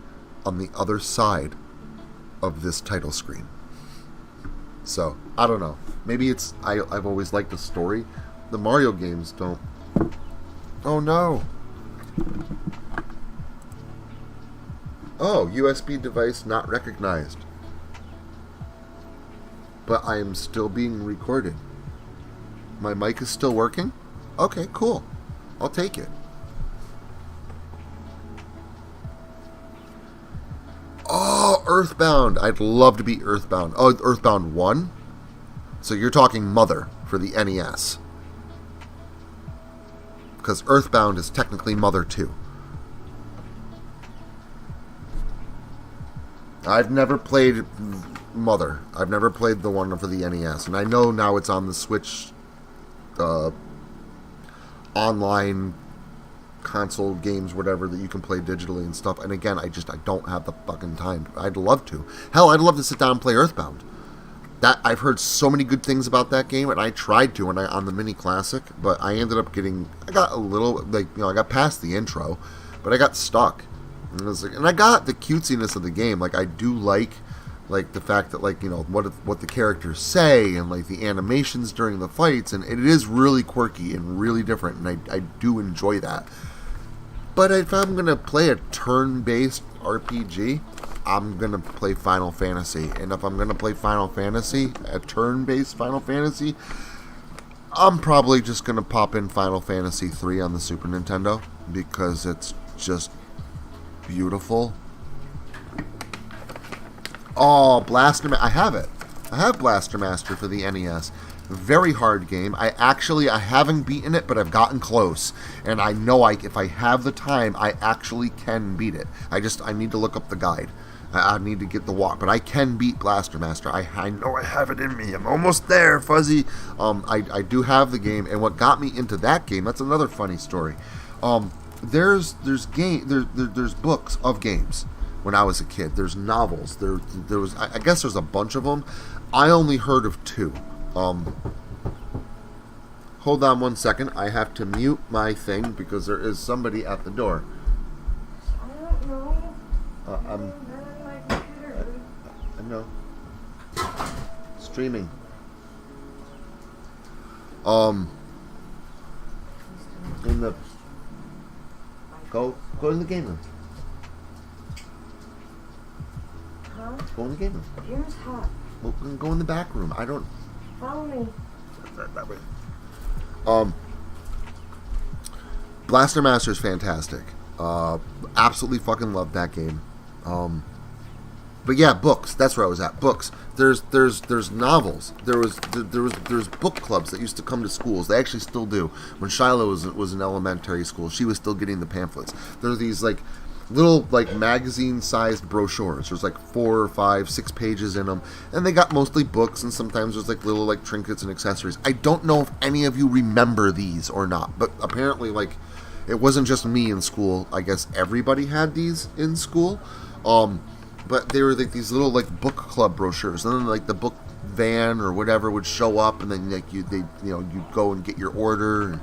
on the other side of this title screen. So, I don't know. Maybe it's... I've always liked the story. The Mario games don't... Oh, no. Oh, USB device not recognized. But I am still being recorded. My mic is still working? Okay, cool. I'll take it. Earthbound. I'd love to beat Earthbound. Oh, Earthbound 1? So you're talking Mother for the NES. Because Earthbound is technically Mother 2. I've never played Mother. I've never played the one for the NES. And I know now it's on the Switch online console games, whatever, that you can play digitally and stuff. And again, I don't have the fucking time. I'd love to. Hell, I'd love to sit down and play Earthbound. That I've heard so many good things about that game, and I tried to on the Mini Classic, but I ended up I got a little, I got past the intro, but I got stuck. And I got the cutesiness of the game. Like, I do like the fact that, what the characters say, and, the animations during the fights, and it is really quirky and really different, and I do enjoy that. But if I'm going to play a turn-based RPG, I'm going to play Final Fantasy. And if I'm going to play Final Fantasy, a turn-based Final Fantasy, I'm probably just going to pop in Final Fantasy 3 on the Super Nintendo, because it's just beautiful. Oh, Blaster Master. I have it. I have Blaster Master for the NES. Very hard game. I haven't beaten it, but I've gotten close. And I know if I have the time, I actually can beat it. I need to look up the guide. I need to get the walk. But I can beat Blaster Master. I know I have it in me. I'm almost there, Fuzzy. I do have the game. And what got me into that game, that's another funny story. There's books of games when I was a kid. There's novels. There was, I guess there's a bunch of them. I only heard of 2. Hold on one second. I have to mute my thing because there is somebody at the door. I don't know. I know. Streaming. In the go in the game room. Huh? Go in the game room. Here's hot. Well, go in the back room. I don't. Follow me. That way. Blaster Master is fantastic. Absolutely fucking love that game. But yeah, books. That's where I was at. Books. There's novels. There's book clubs that used to come to schools. They actually still do. When Shiloh was in elementary school, she was still getting the pamphlets. There's these little magazine-sized brochures. There's 4 or 5, 6 pages in them, and they got mostly books, and sometimes there's little trinkets and accessories. I don't know if any of you remember these or not, but apparently it wasn't just me in school. I guess everybody had these in school. But they were these little book club brochures, and then the book van or whatever would show up, and then you'd go and get your order. And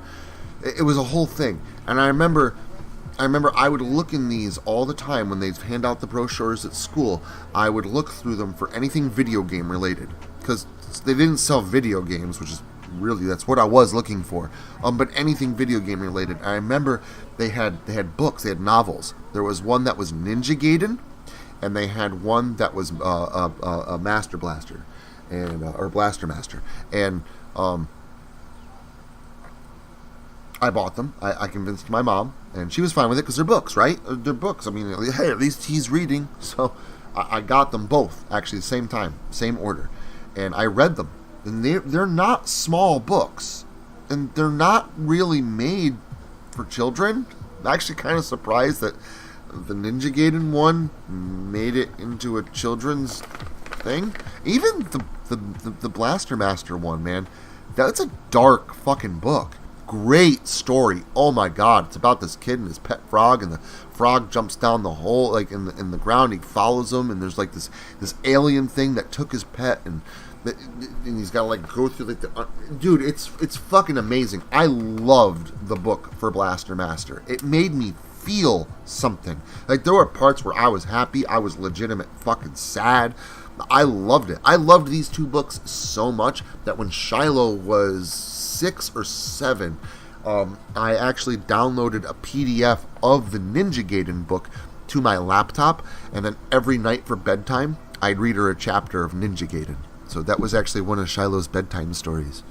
it was a whole thing. And I remember I would look in these all the time when they'd hand out the brochures at school. I would look through them for anything video game related, because they didn't sell video games, which is really, that's what I was looking for. But anything video game related. I remember they had books, they had novels. There was one that was Ninja Gaiden, and they had one that was a Master Blaster, and or Blaster Master, and I bought them. I convinced my mom, and she was fine with it because they're books, right? They're books. I mean, hey, at least he's reading. So I got them both, actually, the same time, same order. And I read them. And they're not small books. And they're not really made for children. I'm actually kind of surprised that the Ninja Gaiden one made it into a children's thing. Even the Blaster Master one, man, that's a dark fucking book. Great story. Oh my god, it's about this kid and his pet frog, and the frog jumps down the hole in the ground. He follows him, and there's this alien thing that took his pet, and he's got to go through dude, it's fucking amazing. I loved the book for Blaster Master. It made me feel something. There were parts where I was happy, I was legitimate fucking sad. I loved it. I loved these 2 books so much that when Shiloh was 6 or 7, I actually downloaded a PDF of the Ninja Gaiden book to my laptop, and then every night for bedtime, I'd read her a chapter of Ninja Gaiden. So that was actually one of Shiloh's bedtime stories.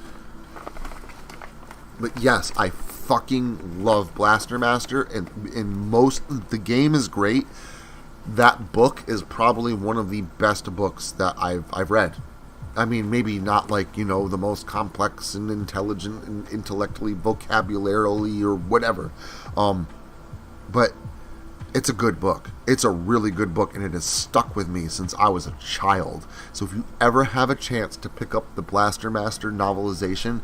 But yes, I fucking love Blaster Master, and most the game is great. that book is probably one of the best books that I've read. I mean, maybe not like, you know, the most complex and intelligent and intellectually, vocabularily, or whatever. But it's a good book. It's a really good book, and it has stuck with me since I was a child. So if you ever have a chance to pick up the Blaster Master novelization,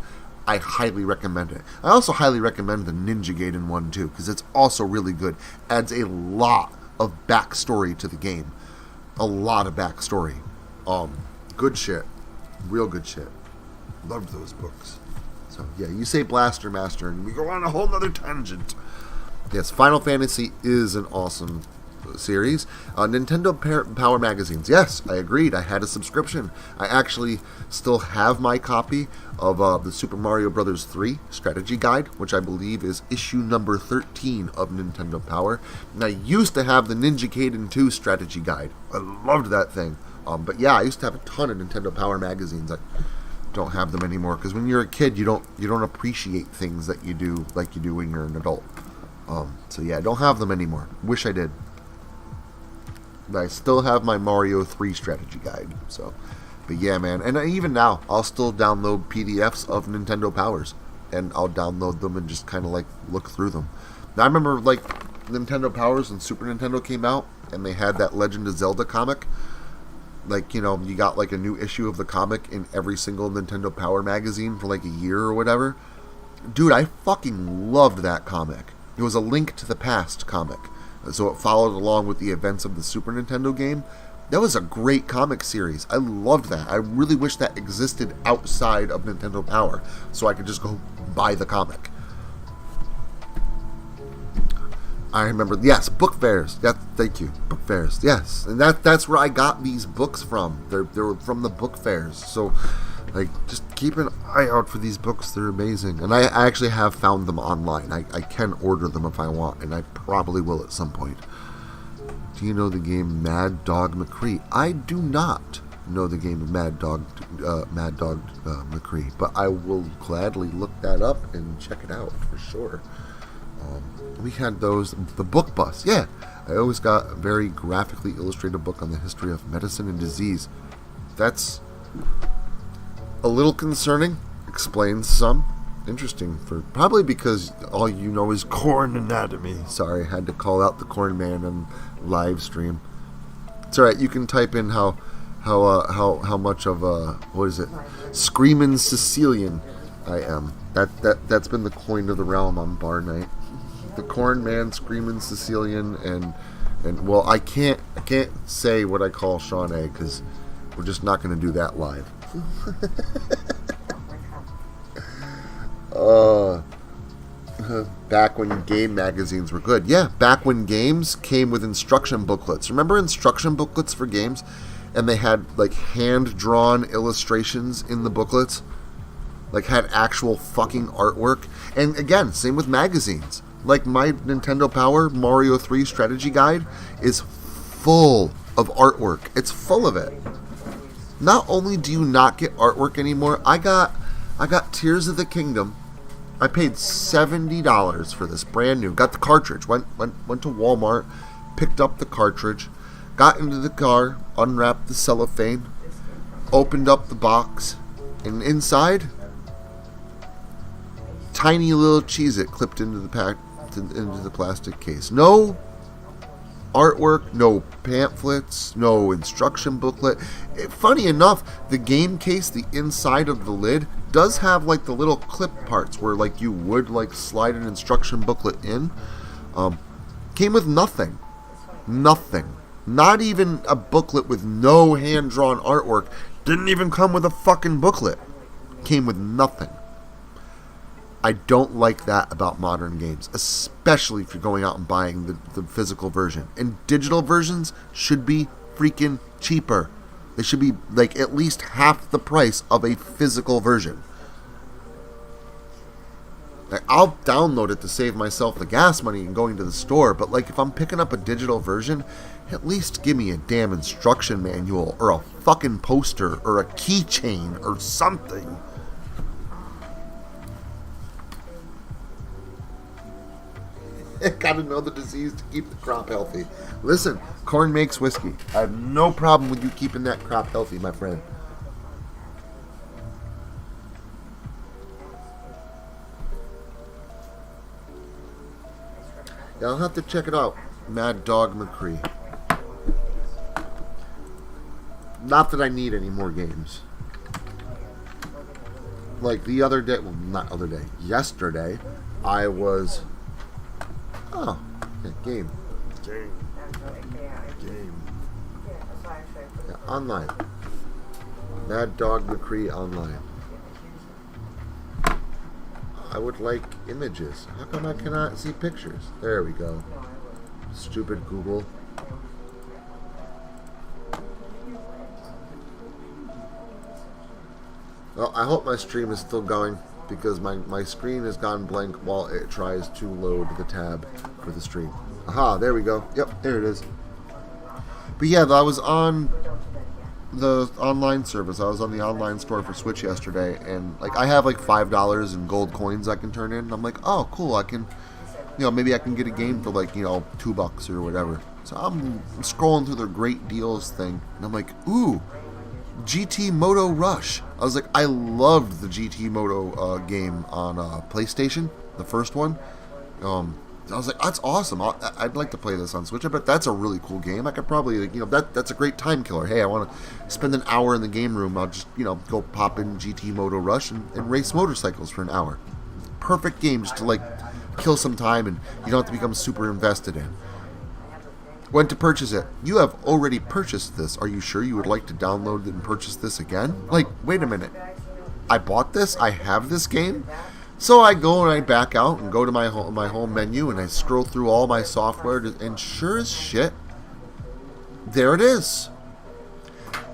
I highly recommend it. I also highly recommend the Ninja Gaiden one, too, because it's also really good. Adds a lot of backstory to the game. A lot of backstory. Good shit. Real good shit. Loved those books. So, yeah, you say Blaster Master, and we go on a whole nother tangent. Yes, Final Fantasy is an awesome series. Nintendo Power Magazines. Yes, I agreed. I had a subscription. I actually still have my copy of the Super Mario Bros. 3 Strategy Guide, which I believe is issue number 13 of Nintendo Power. And I used to have the Ninja Gaiden 2 Strategy Guide. I loved that thing. But yeah, I used to have a ton of Nintendo Power Magazines. I don't have them anymore because when you're a kid, you don't appreciate things that you do like you do when you're an adult. So yeah, I don't have them anymore. Wish I did. But I still have my Mario 3 strategy guide. So, but yeah, man. And even now, I'll still download PDFs of Nintendo Powers. And I'll download them and just kind of like look through them. Now, I remember like Nintendo Powers and Super Nintendo came out. And they had that Legend of Zelda comic. Like, you know, you got like a new issue of the comic in every single Nintendo Power magazine for like a year or whatever. Dude, I fucking loved that comic. It was a Link to the Past comic, so it followed along with the events of the Super Nintendo game. That was a great comic series. I loved that. I really wish that existed outside of Nintendo Power, so I could just go buy the comic. I remember, yes, book fairs. Thank you, book fairs. Yes, and that's where I got these books from. They were from the book fairs. So, like, just keep an eye out for these books. They're amazing. And I actually have found them online. I can order them if I want, and I probably will at some point. Do you know the game Mad Dog McCree? I do not know the game of Mad Dog McCree, but I will gladly look that up and check it out for sure. We had those, the book bus. Yeah, I always got a very graphically illustrated book on the history of medicine and disease. That's a little concerning. Explains some. Interesting, for probably because all you know is corn anatomy. Sorry, I had to call out the corn man on live stream. It's alright, you can type in how much of what is it? Screamin' Sicilian I am. That's been the coin of the realm on bar night. The corn man, Screamin' Sicilian, and well, I can't say what I call Sean A because we're just not going to do that live. Back when game magazines were good. Yeah, back when games came with instruction booklets. Remember instruction booklets for games? And they had like hand-drawn illustrations in the booklets? Like had actual fucking artwork. And again, same with magazines. Like my Nintendo Power Mario 3 strategy guide is full of artwork. It's full of it. Not only do you not get artwork anymore, I got Tears of the Kingdom. I paid $70 for this, brand new. Got the cartridge. Went to Walmart, picked up the cartridge, got into the car, unwrapped the cellophane, opened up the box, and inside, tiny little Cheez-It clipped into the plastic case. No artwork, no pamphlets, no instruction booklet. Funny enough, the game case, the inside of the lid, does have like the little clip parts where like you would like slide an instruction booklet in. Came with nothing. Nothing. Not even a booklet with no hand-drawn artwork. Didn't even come with a fucking booklet. Came with nothing. I don't like that about modern games, especially if you're going out and buying the physical version. And digital versions should be freaking cheaper. They should be like at least half the price of a physical version. Like, I'll download it to save myself the gas money and going to the store, but like if I'm picking up a digital version, at least give me a damn instruction manual or a fucking poster or a keychain or something. Gotta know the disease to keep the crop healthy. Listen, corn makes whiskey. I have no problem with you keeping that crop healthy, my friend. Yeah, I'll have to check it out. Mad Dog McCree. Not that I need any more games. Like the other day, well, not other day, yesterday, I was... Oh, yeah, game. Game. Yeah, online. Mad Dog McCree online. I would like images. How come I cannot see pictures? There we go. Stupid Google. Well, I hope my stream is still going because my screen has gone blank while it tries to load the tab for the stream. Aha, there we go. Yep, there it is. But yeah, I was on the online service. I was on the online store for Switch yesterday, and like I have like $5 in gold coins I can turn in. And I'm like, oh, cool. I can, maybe I can get a game for like $2 or whatever. So I'm scrolling through their great deals thing, and I'm like, ooh, GT Moto Rush. I was like, I loved the GT Moto game on PlayStation, the first one. I was like, that's awesome. I'd like to play this on Switch. I bet that's a really cool game. I could probably, that's a great time killer. Hey, I want to spend an hour in the game room. I'll just, go pop in GT Moto Rush and race motorcycles for an hour. Perfect game just to, like, kill some time and you don't have to become super invested in. Went to purchase it. You have already purchased this. Are you sure you would like to download and purchase this again? Like, wait a minute. I bought this? I have this game? So I go and I back out and go to my home menu and I scroll through all my software and sure as shit, there it is.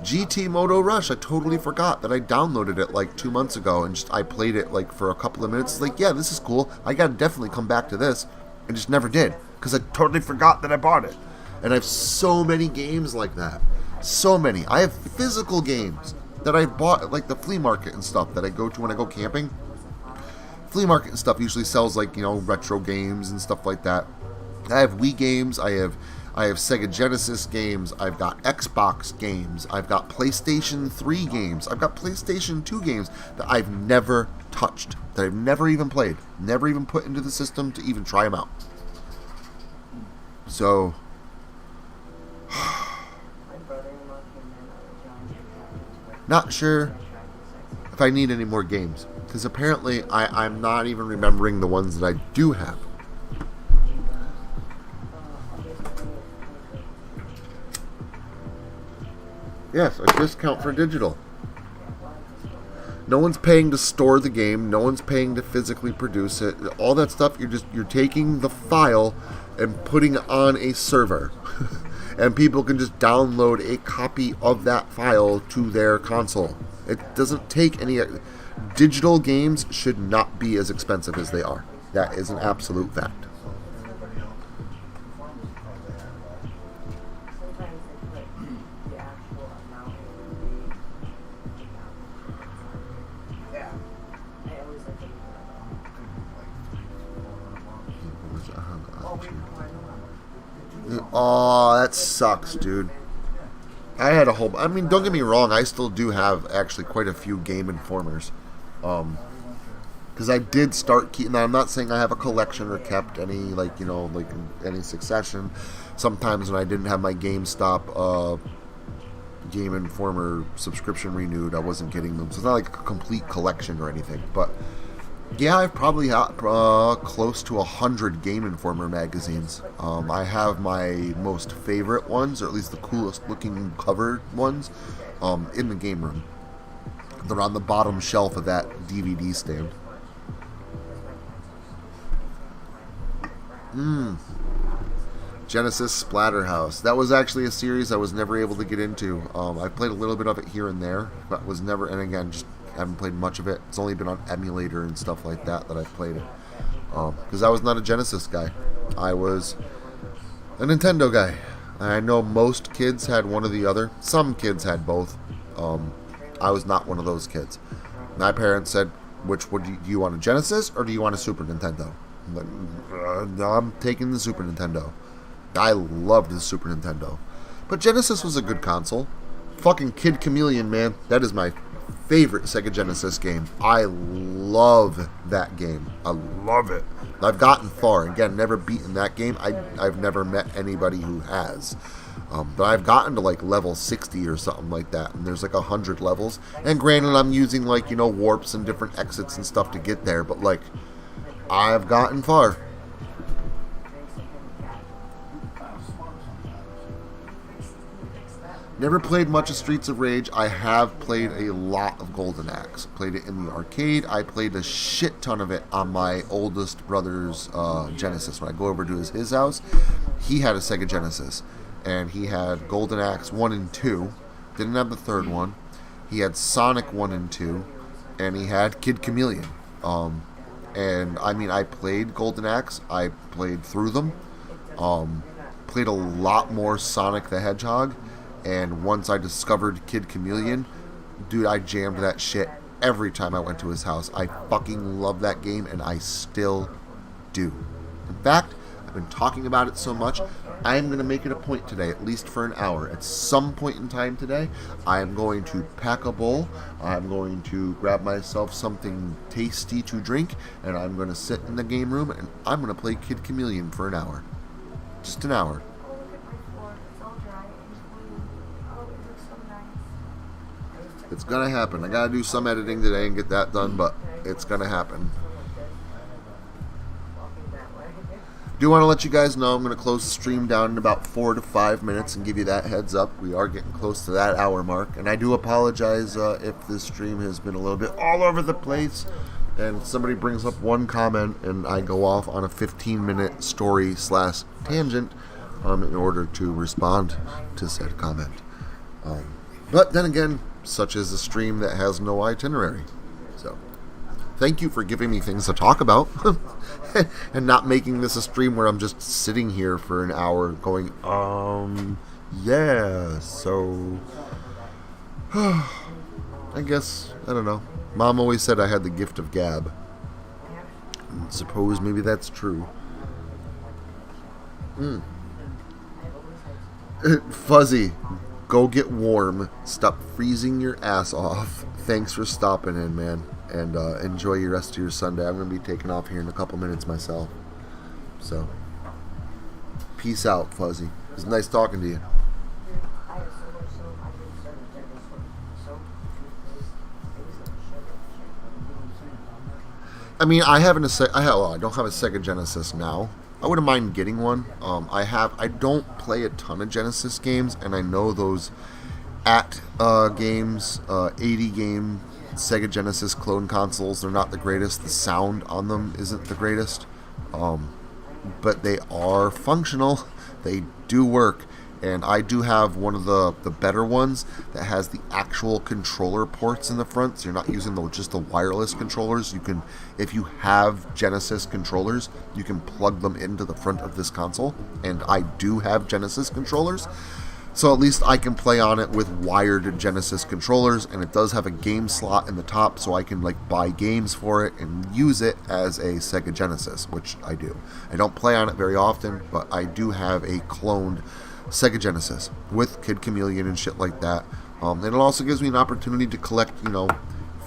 GT Moto Rush. I totally forgot that I downloaded it like 2 months ago and I played it like for a couple of minutes. It's like, yeah, this is cool. I gotta definitely come back to this. And just never did because I totally forgot that I bought it. And I have so many games like that. So many. I have physical games that I bought at like the flea market and stuff that I go to when I go camping. Flea market and stuff usually sells like, retro games and stuff like that. I have Wii games, I have Sega Genesis games, I've got Xbox games, I've got PlayStation 3 games, I've got PlayStation 2 games that I've never touched, that I've never even played, never even put into the system to even try them out. So, not sure if I need any more games. Because apparently I'm not even remembering the ones that I do have. Yes, a discount for digital. No one's paying to store the game. No one's paying to physically produce it. All that stuff, you're taking the file and putting it on a server. And people can just download a copy of that file to their console. It doesn't take any... Digital games should not be as expensive as they are. That is an absolute fact. Oh, that sucks, dude. I had a whole... I mean, don't get me wrong. I still do have actually quite a few Game Informers. Because I did start keeping... Now, I'm not saying I have a collection or kept any, like, any succession. Sometimes when I didn't have my GameStop Game Informer subscription renewed, I wasn't getting them. So it's not like a complete collection or anything. But, yeah, I've probably got close to 100 Game Informer magazines. I have my most favorite ones, or at least the coolest looking cover ones, in the game room. They're on the bottom shelf of that DVD stand. Genesis Splatterhouse. That was actually a series I was never able to get into. I played a little bit of it here and there, but was never, and again, just haven't played much of it. It's only been on emulator and stuff like that I've played it. Because I was not a Genesis guy. I was a Nintendo guy. I know most kids had one or the other. Some kids had both. I was not one of those kids. My parents said, do you want a Genesis or do you want a Super Nintendo? But, no, I'm taking the Super Nintendo. I loved the Super Nintendo. But Genesis was a good console. Fucking Kid Chameleon, man. That is my favorite Sega Genesis game. I love that game. I love it. I've gotten far. Again, never beaten that game. I've never met anybody who has. But I've gotten to like level 60 or something like that. And there's like 100 levels. And granted, I'm using like, warps and different exits and stuff to get there. But like, I've gotten far. Never played much of Streets of Rage. I have played a lot of Golden Axe. Played it in the arcade. I played a shit ton of it on my oldest brother's Genesis. When I go over to his house, he had a Sega Genesis. And he had Golden Axe 1 and 2. Didn't have the third one. He had Sonic 1 and 2. And he had Kid Chameleon. And, I mean, I played Golden Axe. I played through them. Played a lot more Sonic the Hedgehog. And once I discovered Kid Chameleon, dude, I jammed that shit every time I went to his house. I fucking love that game, and I still do. In fact, I've been talking about it so much, I'm going to make it a point today, at least for an hour. At some point in time today, I am going to pack a bowl, I'm going to grab myself something tasty to drink, and I'm going to sit in the game room, and I'm going to play Kid Chameleon for an hour. Just an hour. It's gonna happen. I gotta do some editing today and get that done, but it's gonna happen. Do want to let you guys know I'm gonna close the stream down in about 4 to 5 minutes and give you that heads up. We are getting close to that hour mark, and I do apologize if this stream has been a little bit all over the place and somebody brings up one comment and I go off on a 15-minute story / tangent in order to respond to said comment. But then again, such as a stream that has no itinerary. So, thank you for giving me things to talk about and not making this a stream where I'm just sitting here for an hour going, yeah, so, I guess, I don't know. Mom always said I had the gift of gab. And suppose maybe that's true. Fuzzy. Go get warm. Stop freezing your ass off. Thanks for stopping in, man. And enjoy your rest of your Sunday. I'm going to be taking off here in a couple minutes myself. So, peace out, Fuzzy. It was nice talking to you. I mean, I don't have a Sega Genesis now. I wouldn't mind getting one. I don't play a ton of Genesis games, and I know those games, 80 game Sega Genesis clone consoles, they're not the greatest. The sound on them isn't the greatest. But they are functional. They do work. And I do have one of the better ones that has the actual controller ports in the front, so you're not using just the wireless controllers. You can, if you have Genesis controllers, you can plug them into the front of this console, and I do have Genesis controllers, so at least I can play on it with wired Genesis controllers, and it does have a game slot in the top, so I can buy games for it and use it as a Sega Genesis, which I do. I don't play on it very often, but I do have a cloned Sega Genesis with Kid Chameleon and shit like that. And it also gives me an opportunity to collect,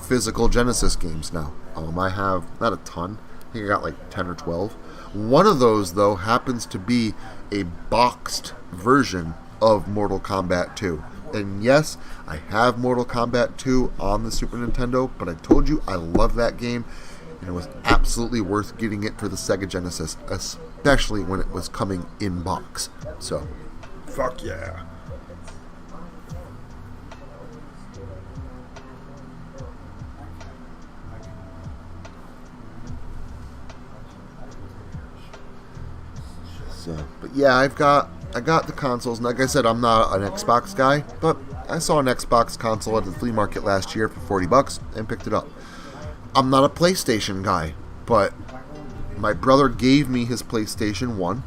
physical Genesis games now. I have not a ton. I think I got 10 or 12. One of those, though, happens to be a boxed version of Mortal Kombat 2. And yes, I have Mortal Kombat 2 on the Super Nintendo, but I told you I love that game, and it was absolutely worth getting it for the Sega Genesis, especially when it was coming in box. So, fuck yeah. But yeah, I got the consoles, and like I said, I'm not an Xbox guy, but I saw an Xbox console at the flea market last year for $40 and picked it up. I'm not a PlayStation guy, but my brother gave me his PlayStation 1.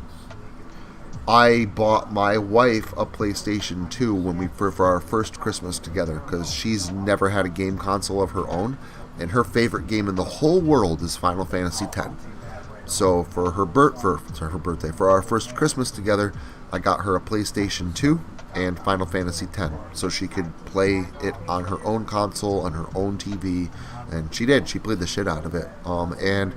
I bought my wife a PlayStation 2 for our first Christmas together, because she's never had a game console of her own, and her favorite game in the whole world is Final Fantasy X. So for her birthday, for our first Christmas together, I got her a PlayStation 2 and Final Fantasy X, so she could play it on her own console, on her own TV, and she did. She played the shit out of it. And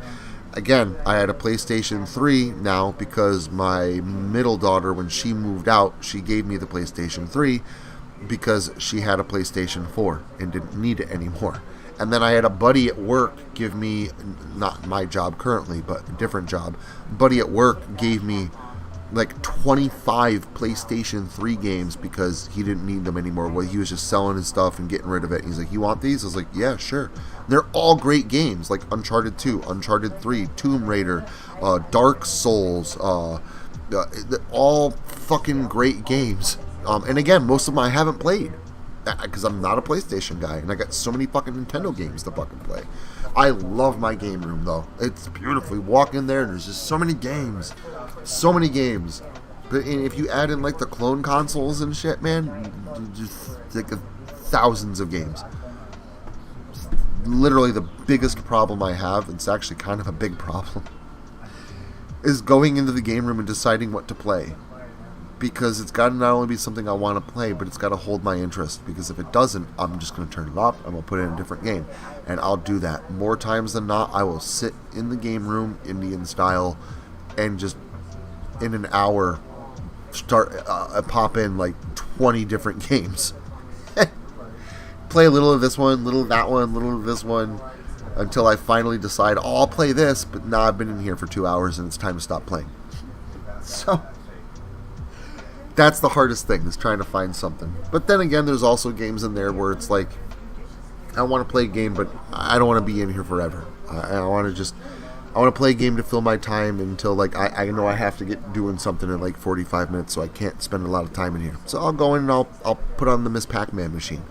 again, I had a PlayStation 3 now because my middle daughter, when she moved out, she gave me the PlayStation 3 because she had a PlayStation 4 and didn't need it anymore. And then I had a buddy at work give me, not my job currently, but a different job, buddy at work gave me like 25 PlayStation 3 games because he didn't need them anymore. Well, he was just selling his stuff and getting rid of it. He's like, you want these? I was like, yeah, sure. They're all great games, like Uncharted 2, Uncharted 3, Tomb Raider, Dark Souls, all fucking great games. And again, most of them I haven't played because I'm not a PlayStation guy, and I got so many fucking Nintendo games to fucking play. I love my game room, though. It's beautiful. You walk in there, and there's just so many games. So many games. But if you add in, like, the clone consoles and shit, man, just, like, thousands of games. Literally the biggest problem I have, it's actually kind of a big problem, is going into the game room and deciding what to play. Because it's got to not only be something I want to play, but it's got to hold my interest. Because if it doesn't, I'm just going to turn it off. I'm going to put it in a different game. And I'll do that. More times than not, I will sit in the game room, Indian style, and just in an hour start pop in like 20 different games. Play a little of this one, little of that one, little of this one, until I finally decide, oh, I'll play this, but now I've been in here for 2 hours and it's time to stop playing. So that's the hardest thing, is trying to find something. But then again, there's also games in there where it's like, I want to play a game, but I don't want to be in here forever. I want to play a game to fill my time until, like, I know I have to get doing something in like 45 minutes, so I can't spend a lot of time in here. So I'll go in and I'll put on the Miss Pac-Man machine,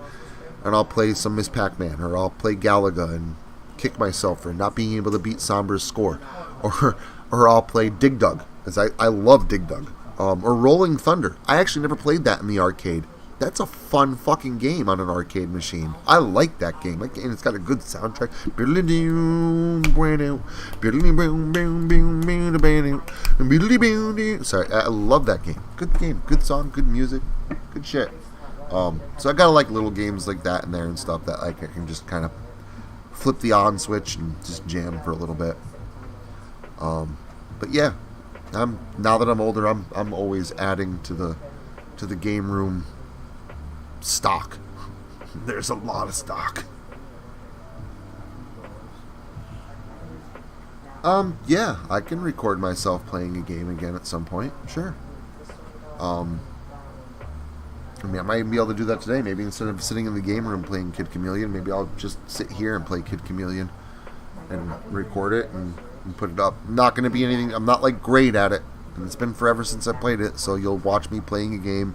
and I'll play some Miss Pac-Man, or I'll play Galaga and kick myself for not being able to beat Sombra's score, or I'll play Dig Dug, because I love Dig Dug, or Rolling Thunder. I actually never played that in the arcade. That's a fun fucking game on an arcade machine. I like that game. And it's got a good soundtrack. Sorry, I love that game. Good game. Good song. Good music. Good shit. So I gotta like little games like that in there and stuff that like I can just kind of flip the on switch and just jam for a little bit. But yeah, now that I'm older, I'm always adding to the game room stock. There's a lot of stock. Yeah, I can record myself playing a game again at some point. Sure. I mean, I might even be able to do that today. Maybe instead of sitting in the game room playing Kid Chameleon, maybe I'll just sit here and play Kid Chameleon and record it and put it up. Not going to be anything. I'm not like great at it, and it's been forever since I played it. So you'll watch me playing a game,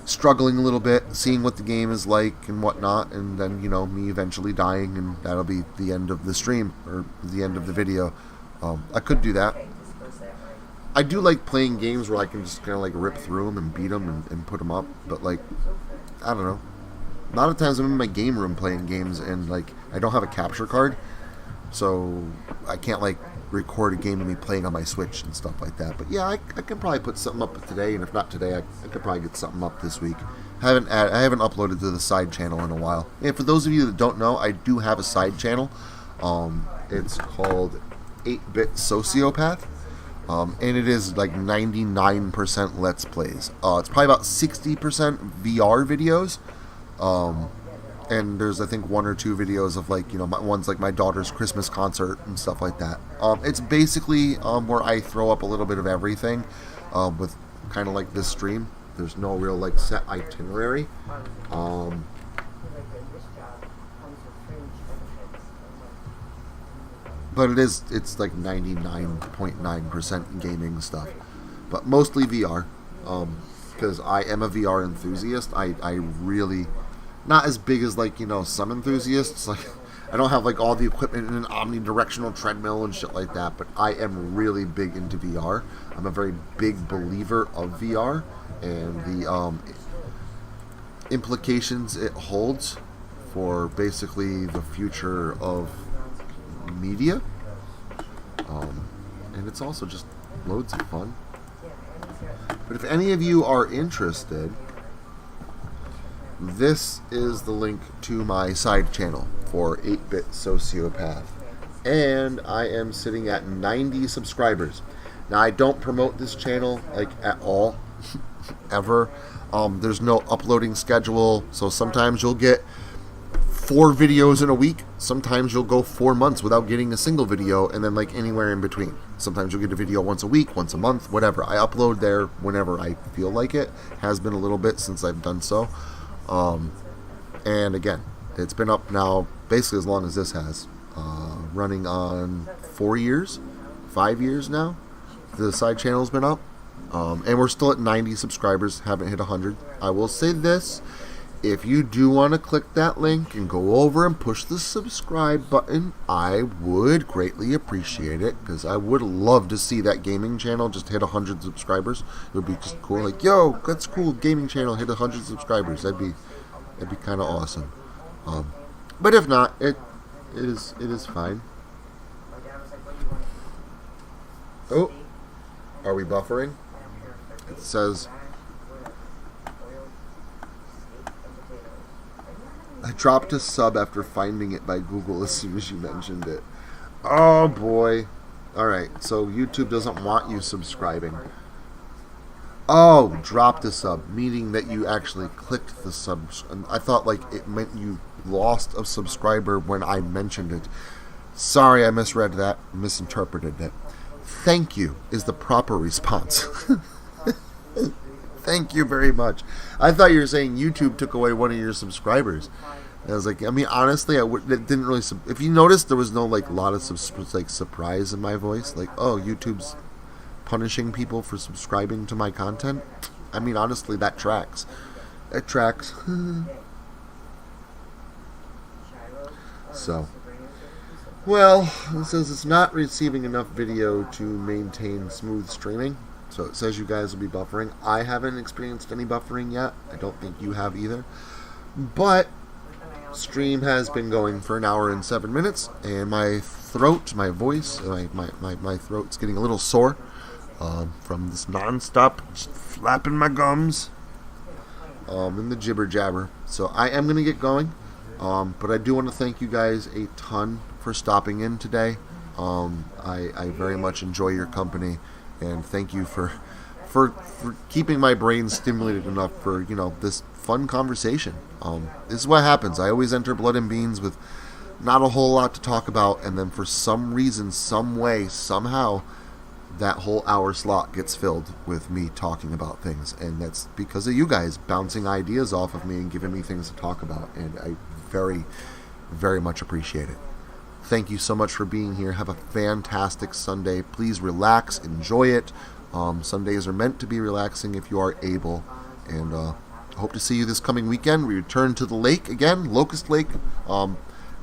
struggling a little bit, seeing what the game is like and whatnot, and then, you know, me eventually dying, and that'll be the end of the stream, or the end of the video. I could do that. I do like playing games where I can just kind of like rip through them and beat them and put them up, but like, I don't know. A lot of times I'm in my game room playing games, and like, I don't have a capture card, so I can't like record a game of me playing on my Switch and stuff like that. But yeah, I can probably put something up today, and if not today, I could probably get something up this week. I haven't uploaded to the side channel in a while. And for those of you that don't know, I do have a side channel. It's called 8-Bit Sociopath, and it is like 99% Let's Plays. It's probably about 60% VR videos. And there's, I think, 1 or 2 videos of, like, you know, one's like my daughter's Christmas concert and stuff like that. It's basically where I throw up a little bit of everything, with kind of like this stream. There's no real like set itinerary. But it's like 99.9% gaming stuff, but mostly VR. Because I am a VR enthusiast. I really, not as big as, like, you know, some enthusiasts. Like, I don't have like all the equipment in an omnidirectional treadmill and shit like that, but I am really big into VR. I'm a very big believer of VR and the implications it holds for basically the future of media. and it's also just loads of fun. But if any of you are interested, this is the link to my side channel for 8-Bit Sociopath. And I am sitting at 90 subscribers. Now, I don't promote this channel, like, at all, ever. There's no uploading schedule, so sometimes you'll get 4 videos in a week. Sometimes you'll go 4 months without getting a single video, and then, like, anywhere in between. Sometimes you'll get a video once a week, once a month, whatever. I upload there whenever I feel like it. Has been a little bit since I've done so. And again, it's been up now basically as long as this has. Running on 4 years, 5 years now. The side channel's been up. And we're still at 90 subscribers, haven't hit 100. I will say this, if you do want to click that link and go over and push the subscribe button, I would greatly appreciate it, because I would love to see that gaming channel just hit 100 subscribers. It would be just cool, like, yo, that's cool, gaming channel hit 100 subscribers. That'd be kind of awesome. But if not, it is fine. Oh, are we buffering? It says, I dropped a sub after finding it by Google as soon as you mentioned it. Oh boy. Alright, so YouTube doesn't want you subscribing. Oh, dropped a sub, meaning that you actually clicked the sub. I thought like it meant you lost a subscriber when I mentioned it. Sorry, I misread that, misinterpreted it. Thank you is the proper response. Thank you very much. I thought you were saying YouTube took away one of your subscribers. And I was like, I mean, honestly, it didn't really. If you noticed, there was no like lot of surprise in my voice. Like, oh, YouTube's punishing people for subscribing to my content. I mean, honestly, that tracks. It tracks. So, well, it says it's not receiving enough video to maintain smooth streaming. So it says you guys will be buffering. I haven't experienced any buffering yet. I don't think you have either. But stream has been going for 1 hour and 7 minutes, and my throat, my voice, my throat's getting a little sore from this non-stop flapping my gums and the jibber jabber. So I am going to get going, but I do want to thank you guys a ton for stopping in today. I very much enjoy your company. And thank you for keeping my brain stimulated enough for, this fun conversation. This is what happens. I always enter Blood and Beans with not a whole lot to talk about, and then for some reason, some way, somehow, that whole hour slot gets filled with me talking about things. And that's because of you guys bouncing ideas off of me and giving me things to talk about. And I very, very much appreciate it. Thank you so much for being here. Have a fantastic Sunday. Please relax. Enjoy it. Sundays are meant to be relaxing if you are able. And hope to see you this coming weekend. We return to the lake again, Locust Lake.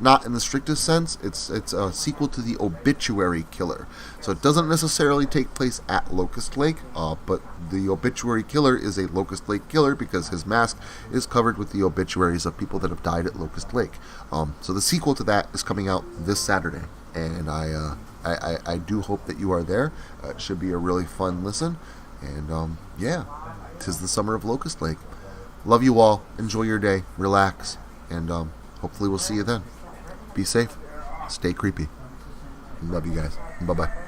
Not in the strictest sense. It's a sequel to the Obituary Killer. So it doesn't necessarily take place at Locust Lake, but the Obituary Killer is a Locust Lake killer because his mask is covered with the obituaries of people that have died at Locust Lake. So the sequel to that is coming out this Saturday, and I do hope that you are there. It should be a really fun listen, and yeah, 'tis the summer of Locust Lake. Love you all. Enjoy your day. Relax, and hopefully we'll see you then. Be safe. Stay creepy. Love you guys. Bye-bye.